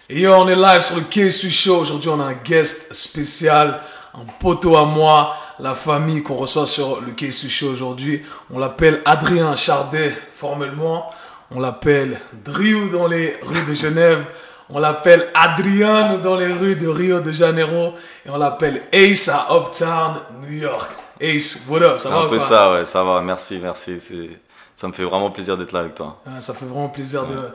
Et yo, on est live sur le K-Sui Show. Aujourd'hui, on a un guest spécial, un poteau à moi, la famille qu'on reçoit sur le K-Sui Show aujourd'hui. On l'appelle Adrien Chardet, formellement. On l'appelle Driou dans les rues de Genève. On l'appelle Adriano dans les rues de Rio de Janeiro. Et on l'appelle Ace à Uptown, New York. Ace, what up, ça va ou un peu pas? ça, ouais, ça va, merci. Ça me fait vraiment plaisir d'être là avec toi. Ça fait vraiment plaisir de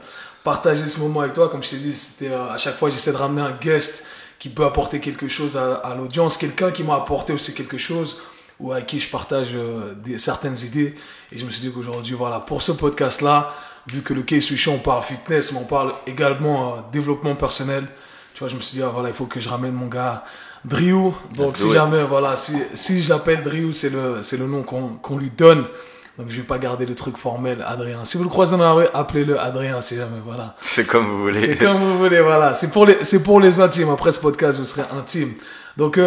partager ce moment avec toi. Comme je t'ai dit, c'était, à chaque fois, j'essaie de ramener un guest qui peut apporter quelque chose à l'audience. Quelqu'un qui m'a apporté aussi quelque chose ou avec qui je partage certaines idées. Et je me suis dit qu'aujourd'hui, voilà, pour ce podcast-là, vu que le K-Sui Show, on parle fitness, mais on parle également développement personnel. Tu vois, je me suis dit, voilà, il faut que je ramène mon gars Driou. Donc, si jamais, voilà, si j'appelle Driou, c'est le nom qu'on lui donne. Donc, je vais pas garder le truc formel, Adrien. Si vous le croisez dans la rue, appelez-le Adrien, si jamais, voilà. C'est comme vous voulez. C'est comme vous voulez, voilà. C'est pour les intimes. Après ce podcast, vous serez intime. Donc,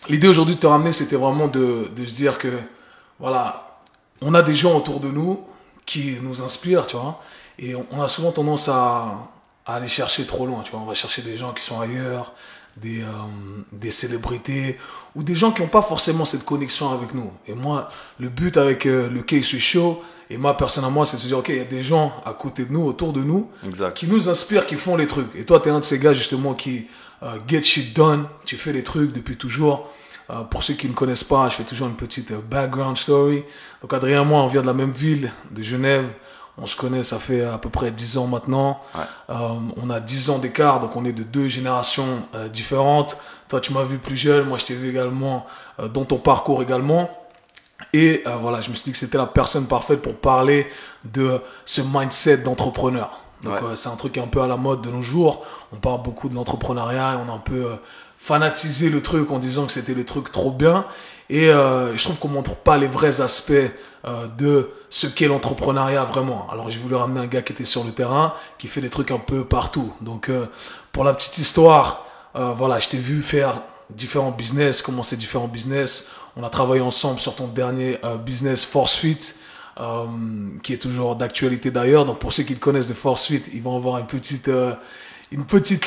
l'idée aujourd'hui de te ramener, c'était vraiment de se dire que, voilà, on a des gens autour de nous qui nous inspirent, tu vois. Et on a souvent tendance à aller chercher trop loin, tu vois. On va chercher des gens qui sont ailleurs, des célébrités ou des gens qui n'ont pas forcément cette connexion avec nous. Et moi, le but avec le K-Sui Show et moi personnellement, c'est de se dire, ok, il y a des gens à côté de nous, autour de nous, exact, qui nous inspirent, qui font les trucs. Et toi, tu es un de ces gars justement qui get shit done. Tu fais les trucs depuis toujours. Pour ceux qui ne connaissent pas, je fais toujours une petite background story. Donc Adrien et moi, on vient de la même ville, de Genève. On se connaît, ça fait à peu près 10 ans maintenant. Ouais. On a 10 ans d'écart, donc on est de deux générations différentes. Toi, tu m'as vu plus jeune, moi je t'ai vu également dans ton parcours également. Et voilà, je me suis dit que c'était la personne parfaite pour parler de ce mindset d'entrepreneur. Donc ouais. C'est un truc un peu à la mode de nos jours. On parle beaucoup de l'entrepreneuriat et on a un peu fanatisé le truc en disant que c'était le truc trop bien. Et je trouve qu'on montre pas les vrais aspects de ce qu'est l'entrepreneuriat vraiment. Alors j'ai voulu ramener un gars qui était sur le terrain, qui fait des trucs un peu partout. Donc pour la petite histoire, voilà, je t'ai vu faire différents business, commencer différents business. On a travaillé ensemble sur ton dernier business Force Fit, qui est toujours d'actualité d'ailleurs. Donc pour ceux qui te connaissent de Force Fit, ils vont avoir une petite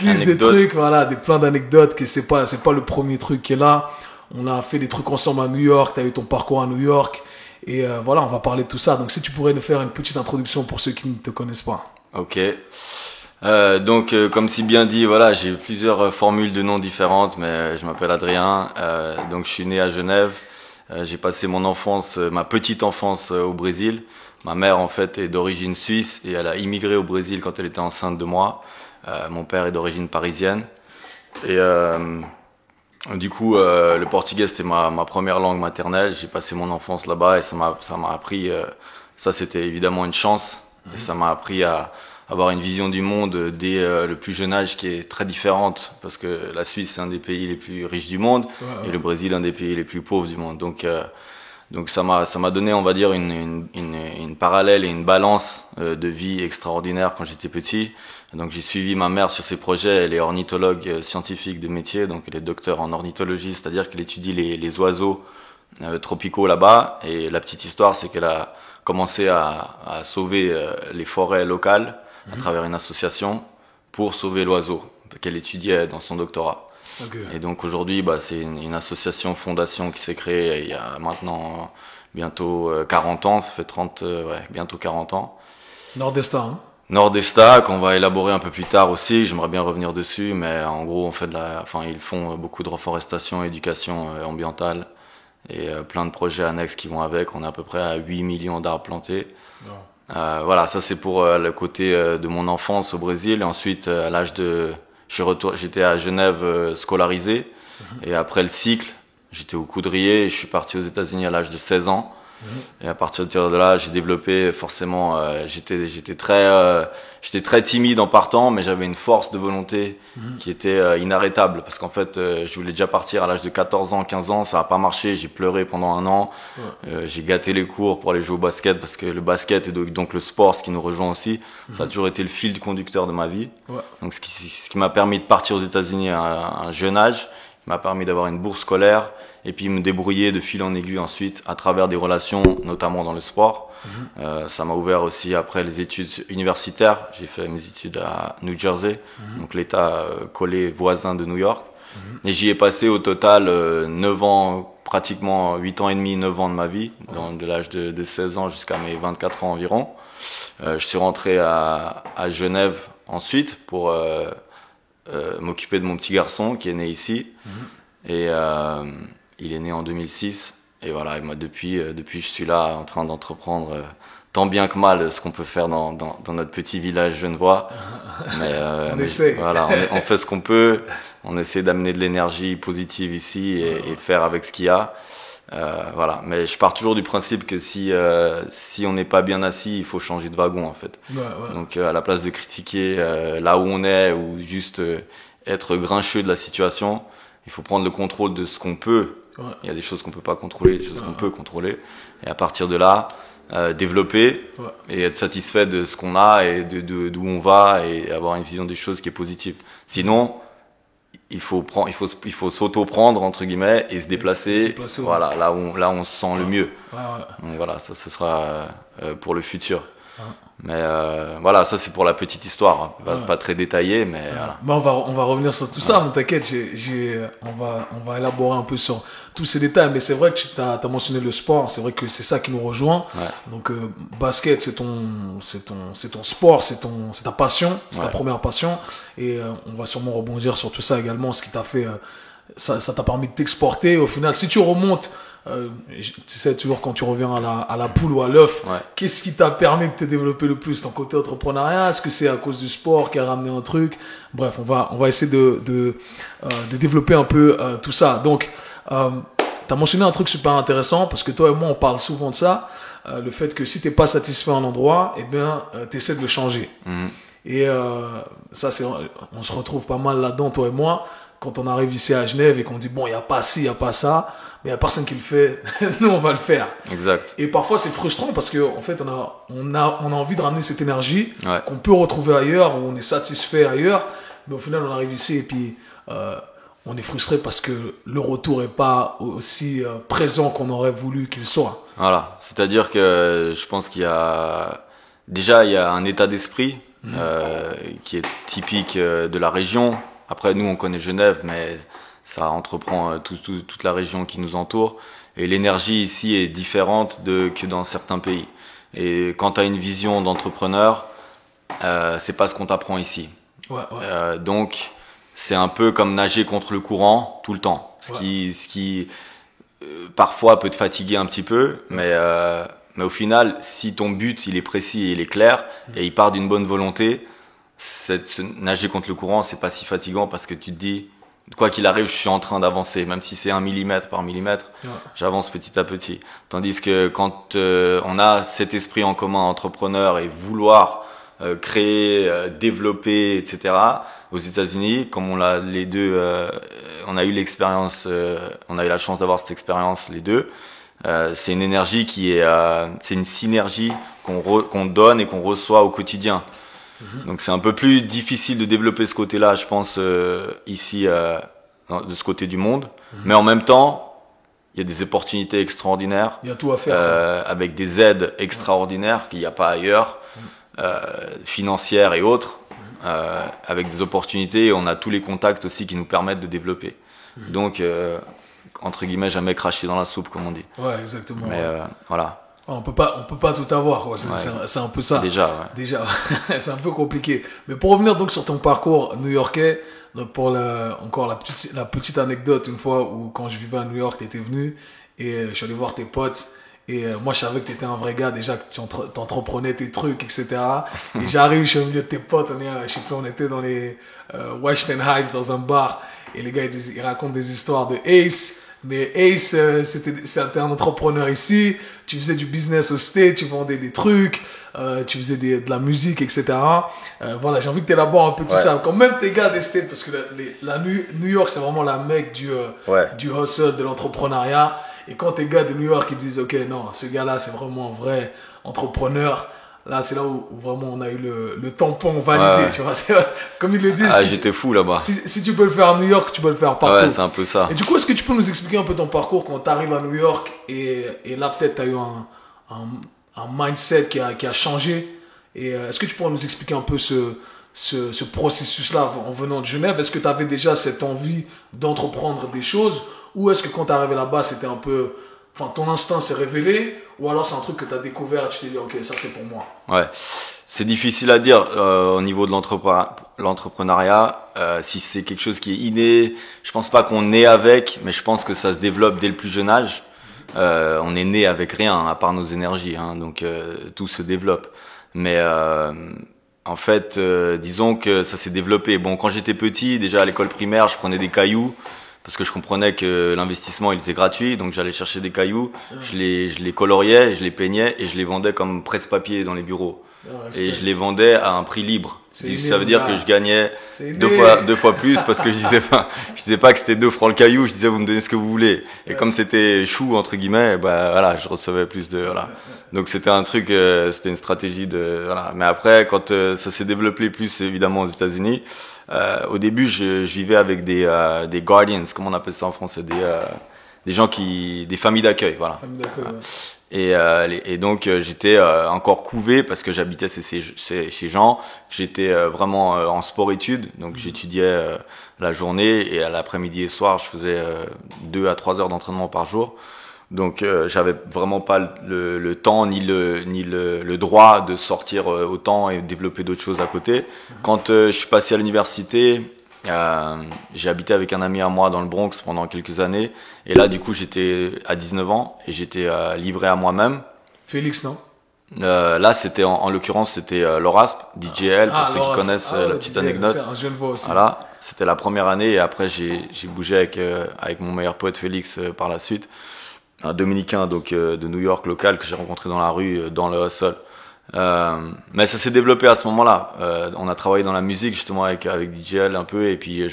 liste de trucs, voilà, plein d'anecdotes, que c'est pas le premier truc qui est là. On a fait des trucs ensemble à New York, tu as eu ton parcours à New York. Et voilà, on va parler de tout ça. Donc si tu pourrais nous faire une petite introduction pour ceux qui ne te connaissent pas. Ok. Donc comme si bien dit, voilà, j'ai plusieurs formules de noms différentes, mais je m'appelle Adrien. Donc je suis né à Genève. J'ai passé mon enfance, ma petite enfance au Brésil. Ma mère en fait est d'origine suisse et elle a immigré au Brésil quand elle était enceinte de moi. Mon père est d'origine parisienne. Et du coup, le portugais c'était ma première langue maternelle. J'ai passé mon enfance là-bas et ça m'a appris. Ça c'était évidemment une chance. Et ça m'a appris à avoir une vision du monde dès le plus jeune âge qui est très différente parce que la Suisse c'est un des pays les plus riches du monde et le Brésil un des pays les plus pauvres du monde. Donc ça m'a donné, on va dire, une parallèle et une balance de vie extraordinaire quand j'étais petit. Donc j'ai suivi ma mère sur ses projets. Elle est ornithologue scientifique de métier, donc elle est docteur en ornithologie, c'est-à-dire qu'elle étudie les oiseaux tropicaux là-bas. Et la petite histoire, c'est qu'elle a commencé à sauver les forêts locales à travers une association pour sauver l'oiseau qu'elle étudiait dans son doctorat. Okay. Et donc aujourd'hui, c'est une association, fondation qui s'est créée il y a maintenant bientôt 40 ans, ça fait bientôt 40 ans. Nordesta, hein? Nordesta, qu'on va élaborer un peu plus tard aussi, j'aimerais bien revenir dessus, mais en gros, ils font beaucoup de reforestation, éducation ambientale et plein de projets annexes qui vont avec. On est à peu près à 8 millions d'arbres plantés. Oh. Voilà, ça c'est pour le côté de mon enfance au Brésil. Et ensuite, à l'âge de... J'étais à Genève scolarisé. Et après le cycle, j'étais au Coudrier et je suis parti aux États-Unis à l'âge de 16 ans. Et à partir de là, j'ai développé forcément. J'étais très timide en partant, mais j'avais une force de volonté qui était inarrêtable parce qu'en fait, je voulais déjà partir à l'âge de 14 ans, 15 ans. Ça a pas marché. J'ai pleuré pendant un an. J'ai gâté les cours pour aller jouer au basket parce que le basket et donc le sport, ce qui nous rejoint aussi, ça a toujours été le fil conducteur de ma vie. Donc ce qui m'a permis de partir aux États-Unis à un jeune âge m'a permis d'avoir une bourse scolaire et puis me débrouiller de fil en aiguille ensuite à travers des relations, notamment dans le sport. Ça m'a ouvert aussi après les études universitaires. J'ai fait mes études à New Jersey, donc l'État collé voisin de New York. Et j'y ai passé au total 9 ans, pratiquement 8 ans et demi, 9 ans de ma vie, de l'âge de 16 ans jusqu'à mes 24 ans environ. Je suis rentré à Genève ensuite pour m'occuper de mon petit garçon qui est né ici. Et il est né en 2006. Et voilà, et moi depuis je suis là en train d'entreprendre tant bien que mal ce qu'on peut faire dans notre petit village genevois. On essaie. Voilà, on fait ce qu'on peut. On essaie d'amener de l'énergie positive ici et faire avec ce qu'il y a. Voilà, mais je pars toujours du principe que si on n'est pas bien assis, il faut changer de wagon en fait. Donc à la place de critiquer là où on est ou juste être grincheux de la situation, il faut prendre le contrôle de ce qu'on peut. Il y a des choses qu'on peut pas contrôler, des choses qu'on peut contrôler. Et à partir de là, développer et être satisfait de ce qu'on a et d'où on va et avoir une vision des choses qui est positive. Sinon, il faut s'auto-prendre entre guillemets et se déplacer, voilà, là où on se sent le mieux. Donc voilà, ça ce sera pour le futur. Mais voilà, ça c'est pour la petite histoire, pas très détaillée, mais voilà. Mais on va revenir sur tout ça, mais t'inquiète, on va élaborer un peu sur tous ces détails. Mais c'est vrai que tu as mentionné le sport, c'est vrai que c'est ça qui nous rejoint. Donc basket, c'est ton sport, c'est ta passion, c'est ta première passion. Et on va sûrement rebondir sur tout ça également, ce qui t'a fait, ça t'a permis de t'exporter. Au final, si tu remontes, tu sais, toujours quand tu reviens à la poule ou à l'œuf, qu'est-ce qui t'a permis de te développer le plus, ton côté entrepreneuriat? Est-ce que c'est à cause du sport qui a ramené un truc? Bref, on va essayer de développer un peu tout ça. Donc, t'as mentionné un truc super intéressant parce que toi et moi, on parle souvent de ça, le fait que si t'es pas satisfait à un endroit, eh bien, t'essaies de le changer. Et ça, on se retrouve pas mal là-dedans, toi et moi, quand on arrive ici à Genève et qu'on dit bon, il y a pas ci, il y a pas ça. Mais il n'y a personne qui le fait, nous on va le faire. Exact. Et parfois c'est frustrant parce que en fait on a envie de ramener cette énergie qu'on peut retrouver ailleurs, où on est satisfait ailleurs, mais au final on arrive ici et puis on est frustré parce que le retour est pas aussi présent qu'on aurait voulu qu'il soit. Voilà, c'est-à-dire que je pense qu'il y a un état d'esprit qui est typique de la région. Après nous on connaît Genève, mais ça entreprend toute la région qui nous entoure. Et l'énergie ici est différente que dans certains pays. Et quand tu as une vision d'entrepreneur, c'est pas ce qu'on t'apprend ici. Donc, c'est un peu comme nager contre le courant tout le temps. Ce qui parfois peut te fatiguer un petit peu, mais au final, si ton but il est précis et il est clair, et il part d'une bonne volonté, nager contre le courant, c'est pas si fatigant parce que tu te dis, quoi qu'il arrive, je suis en train d'avancer, même si c'est 1 millimètre par millimètre, j'avance petit à petit. Tandis que quand on a cet esprit en commun, entrepreneur, et vouloir créer, développer, etc. Aux États-Unis, comme on a les deux, on a eu l'expérience, on a eu la chance d'avoir cette expérience les deux. C'est une énergie c'est une synergie qu'on donne et qu'on reçoit au quotidien. Donc c'est un peu plus difficile de développer ce côté-là, je pense, ici, de ce côté du monde. Mais en même temps, il y a des opportunités extraordinaires. Il y a tout à faire. Avec des aides extraordinaires qu'il n'y a pas ailleurs, financières et autres. Avec des opportunités, on a tous les contacts aussi qui nous permettent de développer. Donc, entre guillemets, jamais cracher dans la soupe, comme on dit. Ouais, exactement. Mais voilà. On peut pas tout avoir, quoi. C'est un peu ça. Déjà, c'est un peu compliqué. Mais pour revenir donc sur ton parcours new-yorkais, donc pour encore la petite anecdote, une fois où quand je vivais à New York, t'étais venu et je suis allé voir tes potes. Et moi, je savais que t'étais un vrai gars, déjà que tu t'entreprenais tes trucs, etc. Et j'arrive, je suis au milieu de tes potes, je sais plus, on était dans les Washington Heights, dans un bar. Et les gars, ils racontent des histoires de Ace. Mais Ace, c'était un entrepreneur ici. Tu faisais du business au States, tu vendais des trucs, tu faisais de la musique, etc. Voilà, j'ai envie que tu élabores un peu tout ça. Quand même tes gars des States, parce que New York, c'est vraiment la mecque du hustle, de l'entrepreneuriat. Et quand tes gars de New York, ils disent, OK, non, ce gars-là, c'est vraiment un vrai entrepreneur. là, c'est là où vraiment on a eu le tampon validé, tu vois. Comme ils le disent. Ah, j'étais fou là-bas. Si tu peux le faire à New York, tu peux le faire partout. Ouais, c'est un peu ça. Et du coup, est-ce que tu peux nous expliquer un peu ton parcours quand tu arrives à New York et là, peut-être, tu as eu un mindset qui a changé. Et est-ce que tu pourrais nous expliquer un peu ce processus-là en venant de Genève? Est-ce que tu avais déjà cette envie d'entreprendre des choses? Ou est-ce que quand tu es arrivé là-bas, c'était un peu... Enfin, ton instinct s'est révélé? Ou alors c'est un truc que tu as découvert et tu t'es dit, ok, ça c'est pour moi? Ouais. C'est difficile à dire au niveau de l'entrepreneuriat. Si c'est quelque chose qui est inné, je pense pas qu'on est avec, mais je pense que ça se développe dès le plus jeune âge. On est né avec rien à part nos énergies, hein, donc tout se développe. Mais en fait, disons que ça s'est développé. Bon, quand j'étais petit, déjà à l'école primaire, je prenais des cailloux parce que je comprenais que l'investissement il était gratuit, donc j'allais chercher des cailloux, je les coloriais, je les peignais et je les vendais comme presse-papier dans les bureaux. Et je les vendais à un prix libre. Ça veut dire que je gagnais deux fois plus parce que je disais pas que c'était 2 francs le caillou, je disais vous me donnez ce que vous voulez. Et comme c'était chou entre guillemets, bah voilà, je recevais plus de voilà. Donc c'était un truc, c'était une stratégie de voilà. Mais après quand ça s'est développé plus évidemment aux États-Unis, au début je vivais avec des guardians, comment on appelle ça en français, des gens des familles d'accueil, voilà. Famille d'accueil, ouais. Et donc j'étais encore couvé parce que j'habitais chez gens. J'étais vraiment en sport-études, donc j'étudiais la journée et à l'après-midi et soir je faisais 2 à 3 heures d'entraînement par jour. Donc j'avais vraiment pas le temps ni le droit de sortir autant et développer d'autres choses à côté. Quand je suis passé à l'université, j'ai habité avec un ami à moi dans le Bronx pendant quelques années et là du coup j'étais à 19 ans et j'étais livré à moi-même. Félix, non? Là c'était en l'occurrence c'était Lorasp, DJL pour ceux qui connaissent la petite anecdote. Je le vois aussi. Voilà, c'était la première année et après j'ai bougé avec mon meilleur pote Félix par la suite, un Dominicain donc de New York local que j'ai rencontré dans la rue dans le hustle. Mais ça s'est développé à ce moment-là. On a travaillé dans la musique justement avec DJL un peu et puis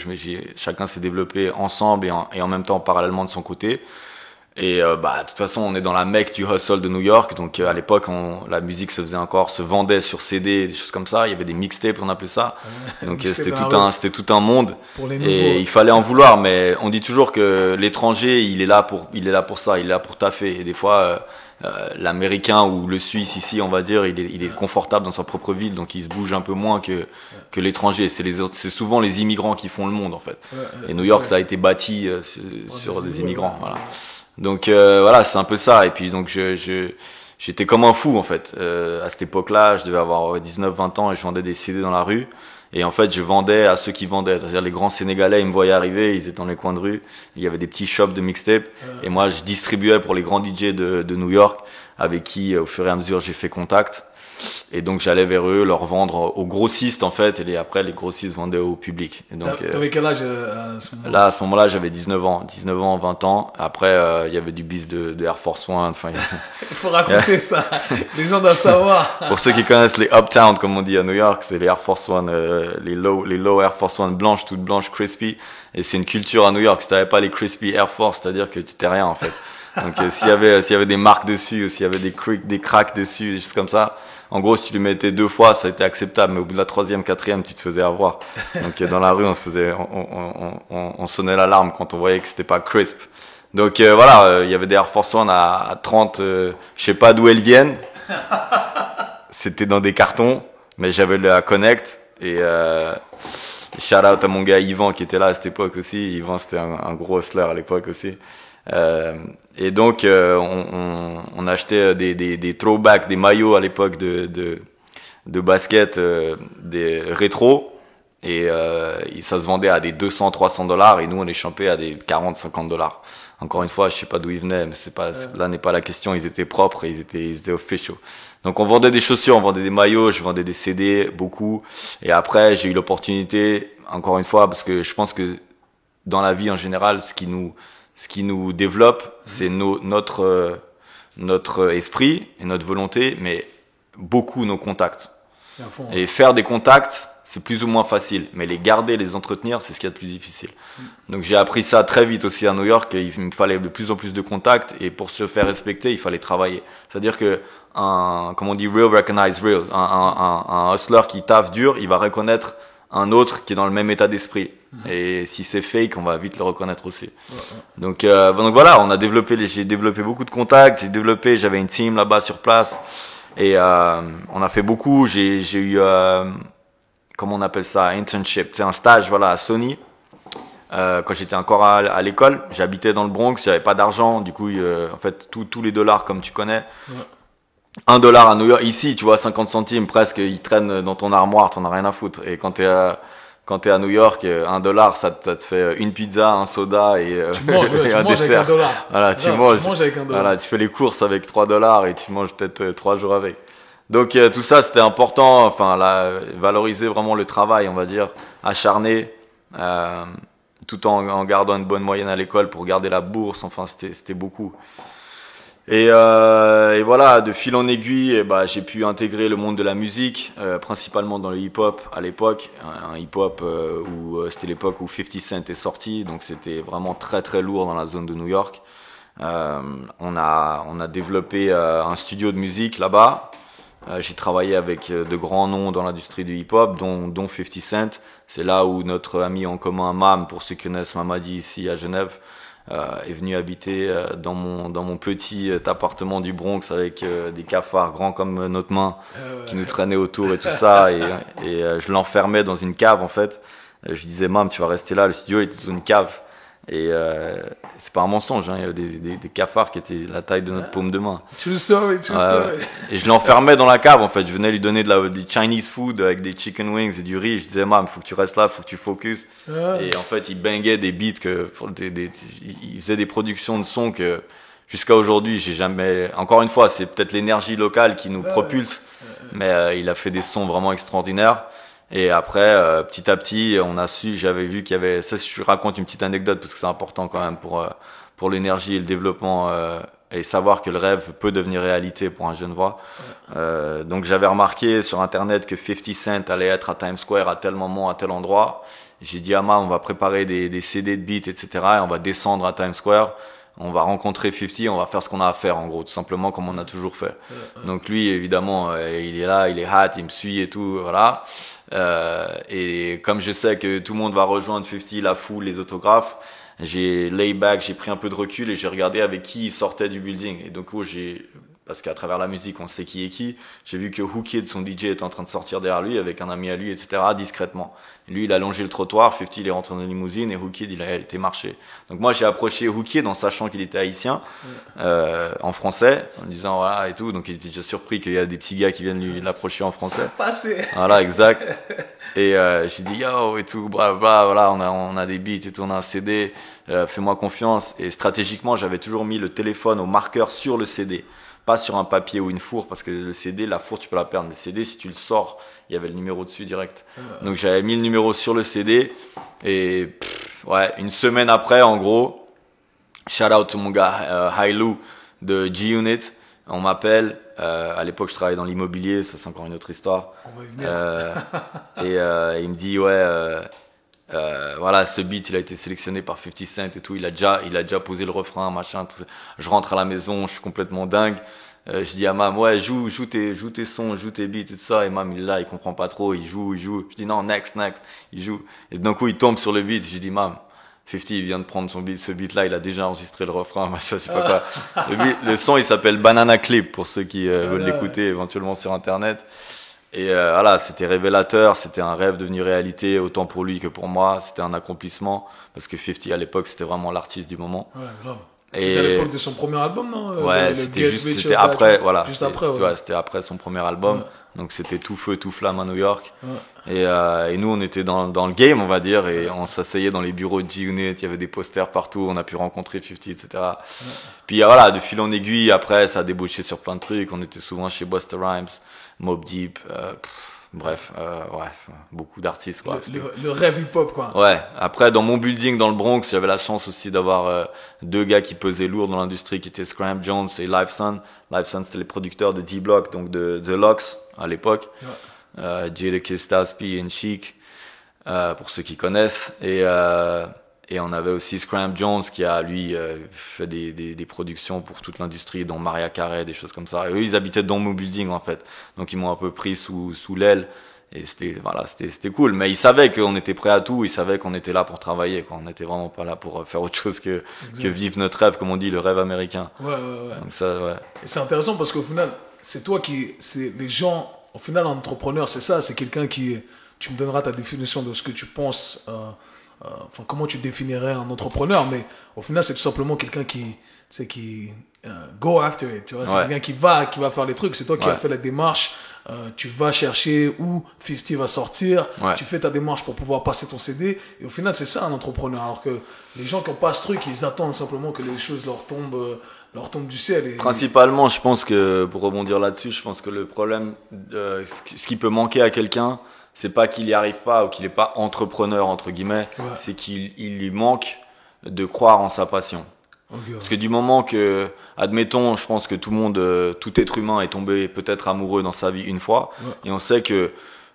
chacun s'est développé ensemble et en même temps parallèlement de son côté. Et de toute façon, on est dans la mecque du hustle de New York. Donc à l'époque, la musique se vendait sur CD, des choses comme ça. Il y avait des mixtapes, on appelait ça. Donc c'était tout un monde. Et il fallait en vouloir. Mais on dit toujours que l'étranger, il est là pour ça, il est là pour taffer. Et des fois, l'Américain ou le Suisse ici, on va dire, il est confortable dans sa propre ville, donc il se bouge un peu moins que l'étranger. C'est souvent les immigrants qui font le monde en fait. Et New York, ça a été bâti sur des immigrants. Voilà. Donc voilà, c'est un peu ça. Et puis donc j'étais comme un fou en fait. À cette époque-là, je devais avoir 19-20 ans et je vendais des CD dans la rue. Et en fait, je vendais à ceux qui vendaient. C'est-à-dire les grands Sénégalais, ils me voyaient arriver, ils étaient dans les coins de rue. Il y avait des petits shops de mixtape. Et moi, je distribuais pour les grands DJ de New York, avec qui, au fur et à mesure, j'ai fait contact. Et donc, j'allais vers eux, leur vendre aux grossistes, en fait. Et après, les grossistes vendaient au public. Et donc, t'avais quel âge à ce moment-là? Là, à ce moment-là, j'avais 19 ans, 20 ans. Après, il y avait du bis de Air Force One. Enfin, il faut raconter ça. Les gens doivent savoir. Pour ceux qui connaissent les Uptown, comme on dit à New York, c'est les Air Force One, les low Air Force One blanches, toutes blanches, crispy. Et c'est une culture à New York. Si t'avais pas les crispy Air Force, c'est-à-dire que tu t'es rien, en fait. Donc, s'il y avait des marques dessus, ou s'il y avait des cracks dessus, des choses comme ça, en gros, si tu le mettais 2 fois, ça a été acceptable, mais au bout de la 3e, 4e, tu te faisais avoir. Donc, dans la rue, on sonnait l'alarme quand on voyait que c'était pas crisp. Donc, voilà, il y avait des Air Force One à 30, je sais pas d'où elles viennent. C'était dans des cartons, mais j'avais la Connect et, shout out à mon gars Yvan qui était là à cette époque aussi. Yvan, c'était un gros hustler à l'époque aussi. Et donc on achetait des throwbacks, des maillots à l'époque de basket, des rétros et ça se vendait à des 200-300 $ et nous on échappait à des 40-50 $. Encore une fois, je sais pas d'où ils venaient, mais là n'est pas la question. Ils étaient propres et ils étaient official. Donc on vendait des chaussures, on vendait des maillots, je vendais des CD beaucoup. Et après j'ai eu l'opportunité, encore une fois, parce que je pense que dans la vie en général, ce qui nous développe, c'est notre esprit et notre volonté, mais beaucoup nos contacts. Et faire des contacts, c'est plus ou moins facile, mais les garder, les entretenir, c'est ce qu'il y a de plus difficile. Donc j'ai appris ça très vite aussi à New York, il me fallait de plus en plus de contacts, et pour se faire respecter, il fallait travailler. C'est-à-dire que comme on dit, real recognize real. Un hustler qui taffe dur, il va reconnaître un autre qui est dans le même état d'esprit. Et si c'est fake, on va vite le reconnaître aussi. Donc voilà, j'ai développé beaucoup de contacts, j'avais une team là-bas sur place. Et on a fait beaucoup. J'ai eu, comment on appelle ça, internship, c'est un stage, voilà, à Sony. Quand j'étais encore à l'école, j'habitais dans le Bronx, j'avais pas d'argent, du coup, en fait, tous les dollars, comme tu connais, $1 à New York, ici, tu vois, 50 centimes presque, ils traînent dans ton armoire, t'en as rien à foutre. Et quand t'es à New York, $1, ça te fait une pizza, un soda et un dessert. Avec $1. Voilà, tu manges avec $1. Voilà, tu fais les courses avec $3 et tu manges peut-être 3 jours avec. Donc tout ça, c'était important. Enfin, valoriser vraiment le travail, on va dire, acharné, tout en gardant une bonne moyenne à l'école pour garder la bourse. Enfin, c'était beaucoup. Et voilà, de fil en aiguille, j'ai pu intégrer le monde de la musique, principalement dans le hip-hop à l'époque. Un hip-hop où c'était l'époque où 50 Cent est sorti, donc c'était vraiment très très lourd dans la zone de New York. On a développé un studio de musique là-bas. J'ai travaillé avec de grands noms dans l'industrie du hip-hop, dont 50 Cent. C'est là où notre ami en commun, Mam, pour ceux qui connaissent Mamadi ici à Genève, est venu habiter dans mon petit appartement du Bronx avec des cafards grands comme notre main qui nous traînaient autour et tout ça. Et je l'enfermais dans une cave en fait. Je disais, Mam, tu vas rester là, le studio était dans une cave. Et c'est pas un mensonge, hein. Il y avait des cafards qui étaient la taille de notre paume de main. Tu le savais. Et je l'enfermais dans la cave en fait. Je venais lui donner du Chinese food avec des chicken wings et du riz. Je disais, Mam, faut que tu restes là, faut que tu focuses. Et en fait, il bangait des beats il faisait des productions de sons que jusqu'à aujourd'hui, j'ai jamais. Encore une fois, c'est peut-être l'énergie locale qui nous propulse, mais il a fait des sons vraiment extraordinaires. Et après, petit à petit, j'avais vu qu'il y avait, ça je raconte une petite anecdote parce que c'est important quand même pour l'énergie et le développement, et savoir que le rêve peut devenir réalité pour un jeune voix. Donc j'avais remarqué sur internet que 50 Cent allait être à Times Square à tel moment, à tel endroit. J'ai dit à Ma, on va préparer des CD de beats, etc. et on va descendre à Times Square. On va rencontrer 50, on va faire ce qu'on a à faire en gros, tout simplement comme on a toujours fait. Donc lui, évidemment, il est là, il est hâte, il me suit et tout, voilà. Et comme je sais que tout le monde va rejoindre 50, la foule, les autographes, j'ai lay back, j'ai pris un peu de recul et j'ai regardé avec qui il sortait du building. Et donc parce qu'à travers la musique, on sait qui est qui, j'ai vu que Who Kid, son DJ, était en train de sortir derrière lui avec un ami à lui, etc., discrètement. Lui, il a longé le trottoir, 50, il est rentré dans une limousine et Who Kid, il été marché. Donc moi, j'ai approché Who Kid en sachant qu'il était haïtien, en français, en disant voilà et tout. Donc il était déjà surpris qu'il y a des petits gars qui viennent l'approcher en français. Ça passé. Voilà, exact. Et j'ai dit yo et tout, bla bla, voilà, on a des beats et tout, on a un CD, fais-moi confiance. Et stratégiquement, j'avais toujours mis le téléphone au marqueur sur le CD. Pas sur un papier ou une fourre, parce que le CD, la fourre, tu peux la perdre. Mais le CD, si tu le sors, il y avait le numéro dessus direct. Donc j'avais mis le numéro sur le CD. Et une semaine après, en gros, shout out to mon gars Hailu de G-Unit. On m'appelle. À l'époque, je travaillais dans l'immobilier. Ça, c'est encore une autre histoire. On va y venir. Et il me dit, voilà, ce beat, il a été sélectionné par 50 Cent et tout. Il a déjà posé le refrain, machin. Tout. Je rentre à la maison, je suis complètement dingue. Je dis à Mam, joue tes sons, joue tes beats et tout ça. Et Mam, il est là, il comprend pas trop, il joue. Je dis non, next. Il joue. Et d'un coup, il tombe sur le beat. Je dis, Mam, 50, il vient de prendre ce beat-là, il a déjà enregistré le refrain, machin, je sais pas quoi. Le son, il s'appelle Banana Clip, pour ceux qui veulent l'écouter éventuellement sur Internet. Et voilà, c'était révélateur, c'était un rêve devenu réalité, autant pour lui que pour moi. C'était un accomplissement, parce que 50, à l'époque, c'était vraiment l'artiste du moment. Ouais, grave. C'était à l'époque de son premier album, non? Ouais, c'était après, voilà. Juste après, c'était après son premier album. Ouais. Donc c'était tout feu, tout flamme à New York. Ouais. Et nous, on était dans le game, on va dire, et on s'asseyait dans les bureaux de G-Unit, il y avait des posters partout, on a pu rencontrer 50, etc. Ouais. Puis voilà, de fil en aiguille, après, ça a débouché sur plein de trucs. On était souvent chez Busta Rhymes, Mobb Deep, bref, beaucoup d'artistes, quoi. Le rêve hip-hop, quoi. Ouais. Après, dans mon building, dans le Bronx, j'avais la chance aussi d'avoir deux gars qui pesaient lourd dans l'industrie, qui étaient Scram Jones et Live Son. Live Son, c'était les producteurs de D-Block, donc de The Lox à l'époque. Ouais. Jadakiss, Staspi et Chic, pour ceux qui connaissent. Et Et on avait aussi Scram Jones qui a, lui, fait des productions pour toute l'industrie, dont Maria Carey, des choses comme ça. Et eux, ils habitaient dans mon building, en fait. Donc, ils m'ont un peu pris sous l'aile. Et c'était cool. Mais ils savaient qu'on était prêt à tout. Ils savaient qu'on était là pour travailler, quoi. On n'était vraiment pas là pour faire autre chose que vivre notre rêve, comme on dit, le rêve américain. Ouais. Donc ça, ouais. Et c'est intéressant parce qu'au final, c'est les gens, au final, un entrepreneur, c'est ça, c'est quelqu'un qui, tu me donneras ta définition de ce que tu penses, enfin, comment tu définirais un entrepreneur, mais au final, c'est tout simplement quelqu'un qui go after it, tu vois, c'est quelqu'un qui va faire les trucs, c'est toi qui as fait la démarche, tu vas chercher où 50 va sortir, tu fais ta démarche pour pouvoir passer ton CD, et au final, c'est ça un entrepreneur, alors que les gens qui n'ont pas ce truc, ils attendent simplement que les choses leur tombent du ciel. Et... Principalement, je pense que, pour rebondir là-dessus, je pense que le problème, ce qui peut manquer à quelqu'un, c'est pas qu'il y arrive pas ou qu'il est pas entrepreneur, entre guillemets, c'est qu'il lui manque de croire en sa passion. Parce que du moment que, admettons, je pense que tout être humain est tombé peut-être amoureux dans sa vie une fois, et on sait que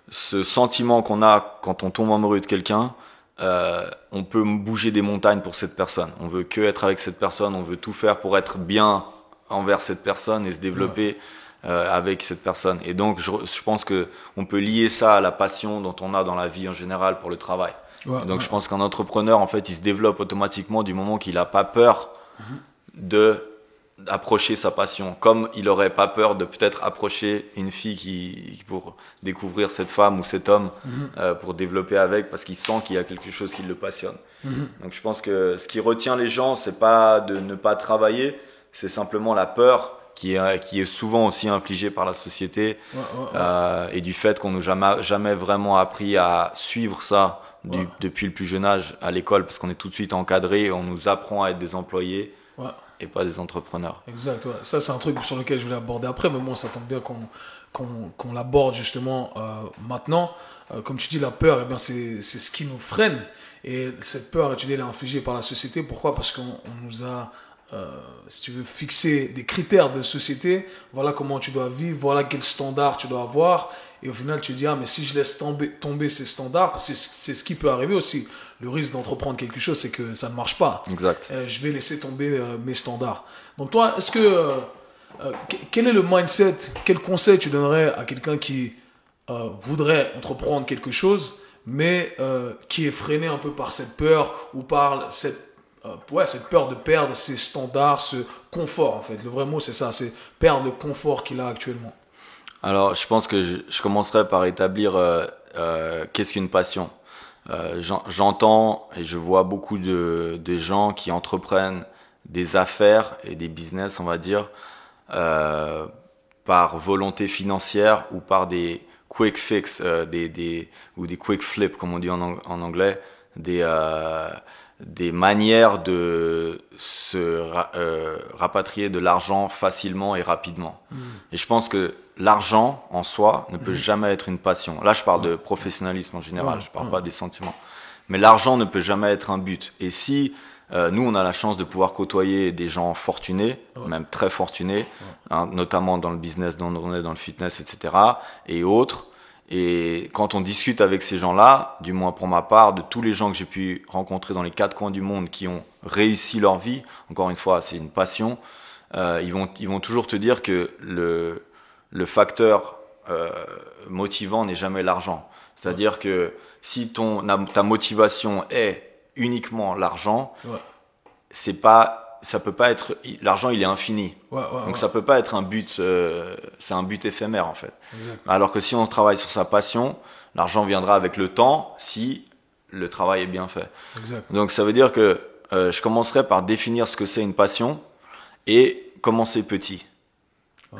ce sentiment qu'on a quand on tombe amoureux de quelqu'un, on peut bouger des montagnes pour cette personne. On veut que être avec cette personne, on veut tout faire pour être bien envers cette personne et se développer avec cette personne. Et donc, je pense que on peut lier ça à la passion dont on a dans la vie en général pour le travail. Donc, je pense qu'un entrepreneur, en fait, il se développe automatiquement du moment qu'il a pas peur d'approcher sa passion, comme il aurait pas peur de peut-être approcher une fille pour découvrir cette femme ou cet homme, pour développer avec, parce qu'il sent qu'il y a quelque chose qui le passionne. Donc je pense que ce qui retient les gens, c'est pas de ne pas travailler, c'est simplement la peur qui est souvent aussi infligée par la société, et du fait qu'on nous a jamais vraiment appris à suivre ça depuis le plus jeune âge à l'école, parce qu'on est tout de suite encadré, on nous apprend à être des employés et pas des entrepreneurs. Exact, ça c'est un truc sur lequel je voulais aborder après, mais moi ça tombe bien qu'on l'aborde justement maintenant. Comme tu dis, la peur, eh bien, c'est ce qui nous freine, et cette peur, elle est infligée par la société. Pourquoi ? Parce qu'on nous a si tu veux, fixer des critères de société, voilà comment tu dois vivre, voilà quel standard tu dois avoir, et au final tu dis, mais si je laisse tomber ces standards, parce que c'est ce qui peut arriver aussi, le risque d'entreprendre quelque chose, c'est que ça ne marche pas. Exact. Je vais laisser tomber mes standards. Donc toi, est-ce que quel est le mindset, quel conseil tu donnerais à quelqu'un qui voudrait entreprendre quelque chose, mais qui est freiné un peu par cette peur ou par cette peur de perdre ses standards, ce confort en fait. Le vrai mot c'est ça, c'est perdre le confort qu'il a actuellement. Alors je pense que je commencerai par établir qu'est-ce qu'une passion. J'entends et je vois beaucoup de gens qui entreprennent des affaires et des business, on va dire, par volonté financière ou par des quick fix, ou des quick flips comme on dit en anglais, des manières de se rapatrier de l'argent facilement et rapidement. Et je pense que l'argent en soi ne peut jamais être une passion. Là, je parle de professionnalisme en général, je parle pas des sentiments. Mais l'argent ne peut jamais être un but. Et si nous, on a la chance de pouvoir côtoyer des gens fortunés, même très fortunés, hein, notamment dans le business dont on est, dans le fitness, etc., et autres. Et quand on discute avec ces gens-là, du moins pour ma part, de tous les gens que j'ai pu rencontrer dans les 4 coins du monde qui ont réussi leur vie, encore une fois, c'est une passion, ils vont toujours te dire que le facteur motivant n'est jamais l'argent. C'est-à-dire que si ta motivation est uniquement l'argent, ça peut pas être, l'argent il est infini. Donc ça peut pas être un but, c'est un but éphémère en fait. Exact. Alors que si on travaille sur sa passion, l'argent viendra avec le temps si le travail est bien fait. Exact. Donc ça veut dire que je commencerai par définir ce que c'est une passion et commencer petit.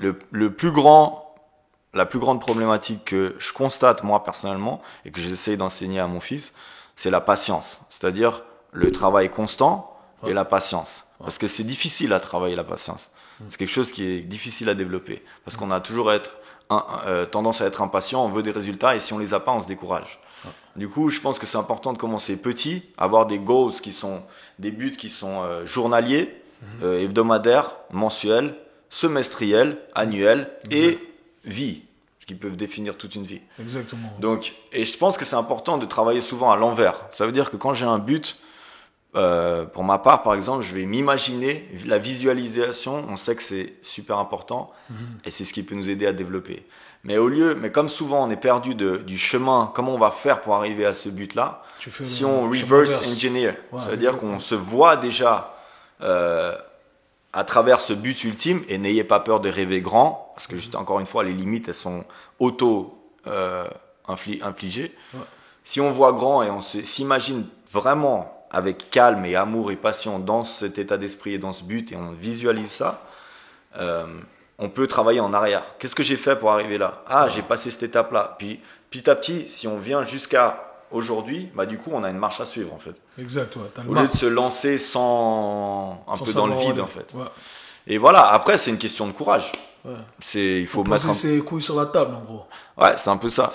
La plus grande problématique que je constate moi personnellement et que j'essaie d'enseigner à mon fils, c'est la patience. C'est-à-dire le travail constant et la patience. Parce que c'est difficile à travailler la patience. C'est quelque chose qui est difficile à développer. Parce qu'on a toujours tendance à être impatient, on veut des résultats et si on les a pas, on se décourage. Du coup, je pense que c'est important de commencer petit, avoir des goals qui sont des buts qui sont journaliers, hebdomadaires, mensuels, semestriels, annuels et vie, qui peuvent définir toute une vie. Exactement. Donc, et je pense que c'est important de travailler souvent à l'envers. Ça veut dire que quand j'ai un but, pour ma part, par exemple, je vais m'imaginer la visualisation. On sait que c'est super important et c'est ce qui peut nous aider à développer. Mais comme souvent on est perdu du chemin, comment on va faire pour arriver à ce but-là, si on reverse engineer, c'est-à-dire qu'on se voit déjà à travers ce but ultime, et n'ayez pas peur de rêver grand, parce que juste encore une fois, les limites, elles sont infligées. Si on voit grand et on s'imagine vraiment avec calme et amour et passion dans cet état d'esprit et dans ce but, et on visualise ça, on peut travailler en arrière. Qu'est-ce que j'ai fait pour arriver là ? J'ai passé cette étape-là. Puis, petit à petit, si on vient jusqu'à aujourd'hui, du coup, on a une marche à suivre, en fait. Exact, Au lieu de se lancer un peu dans le vide, en fait. Ouais. Et voilà, après, c'est une question de courage. Ouais. Il faut poser ses couilles sur la table, en gros. Ouais, c'est un peu ça.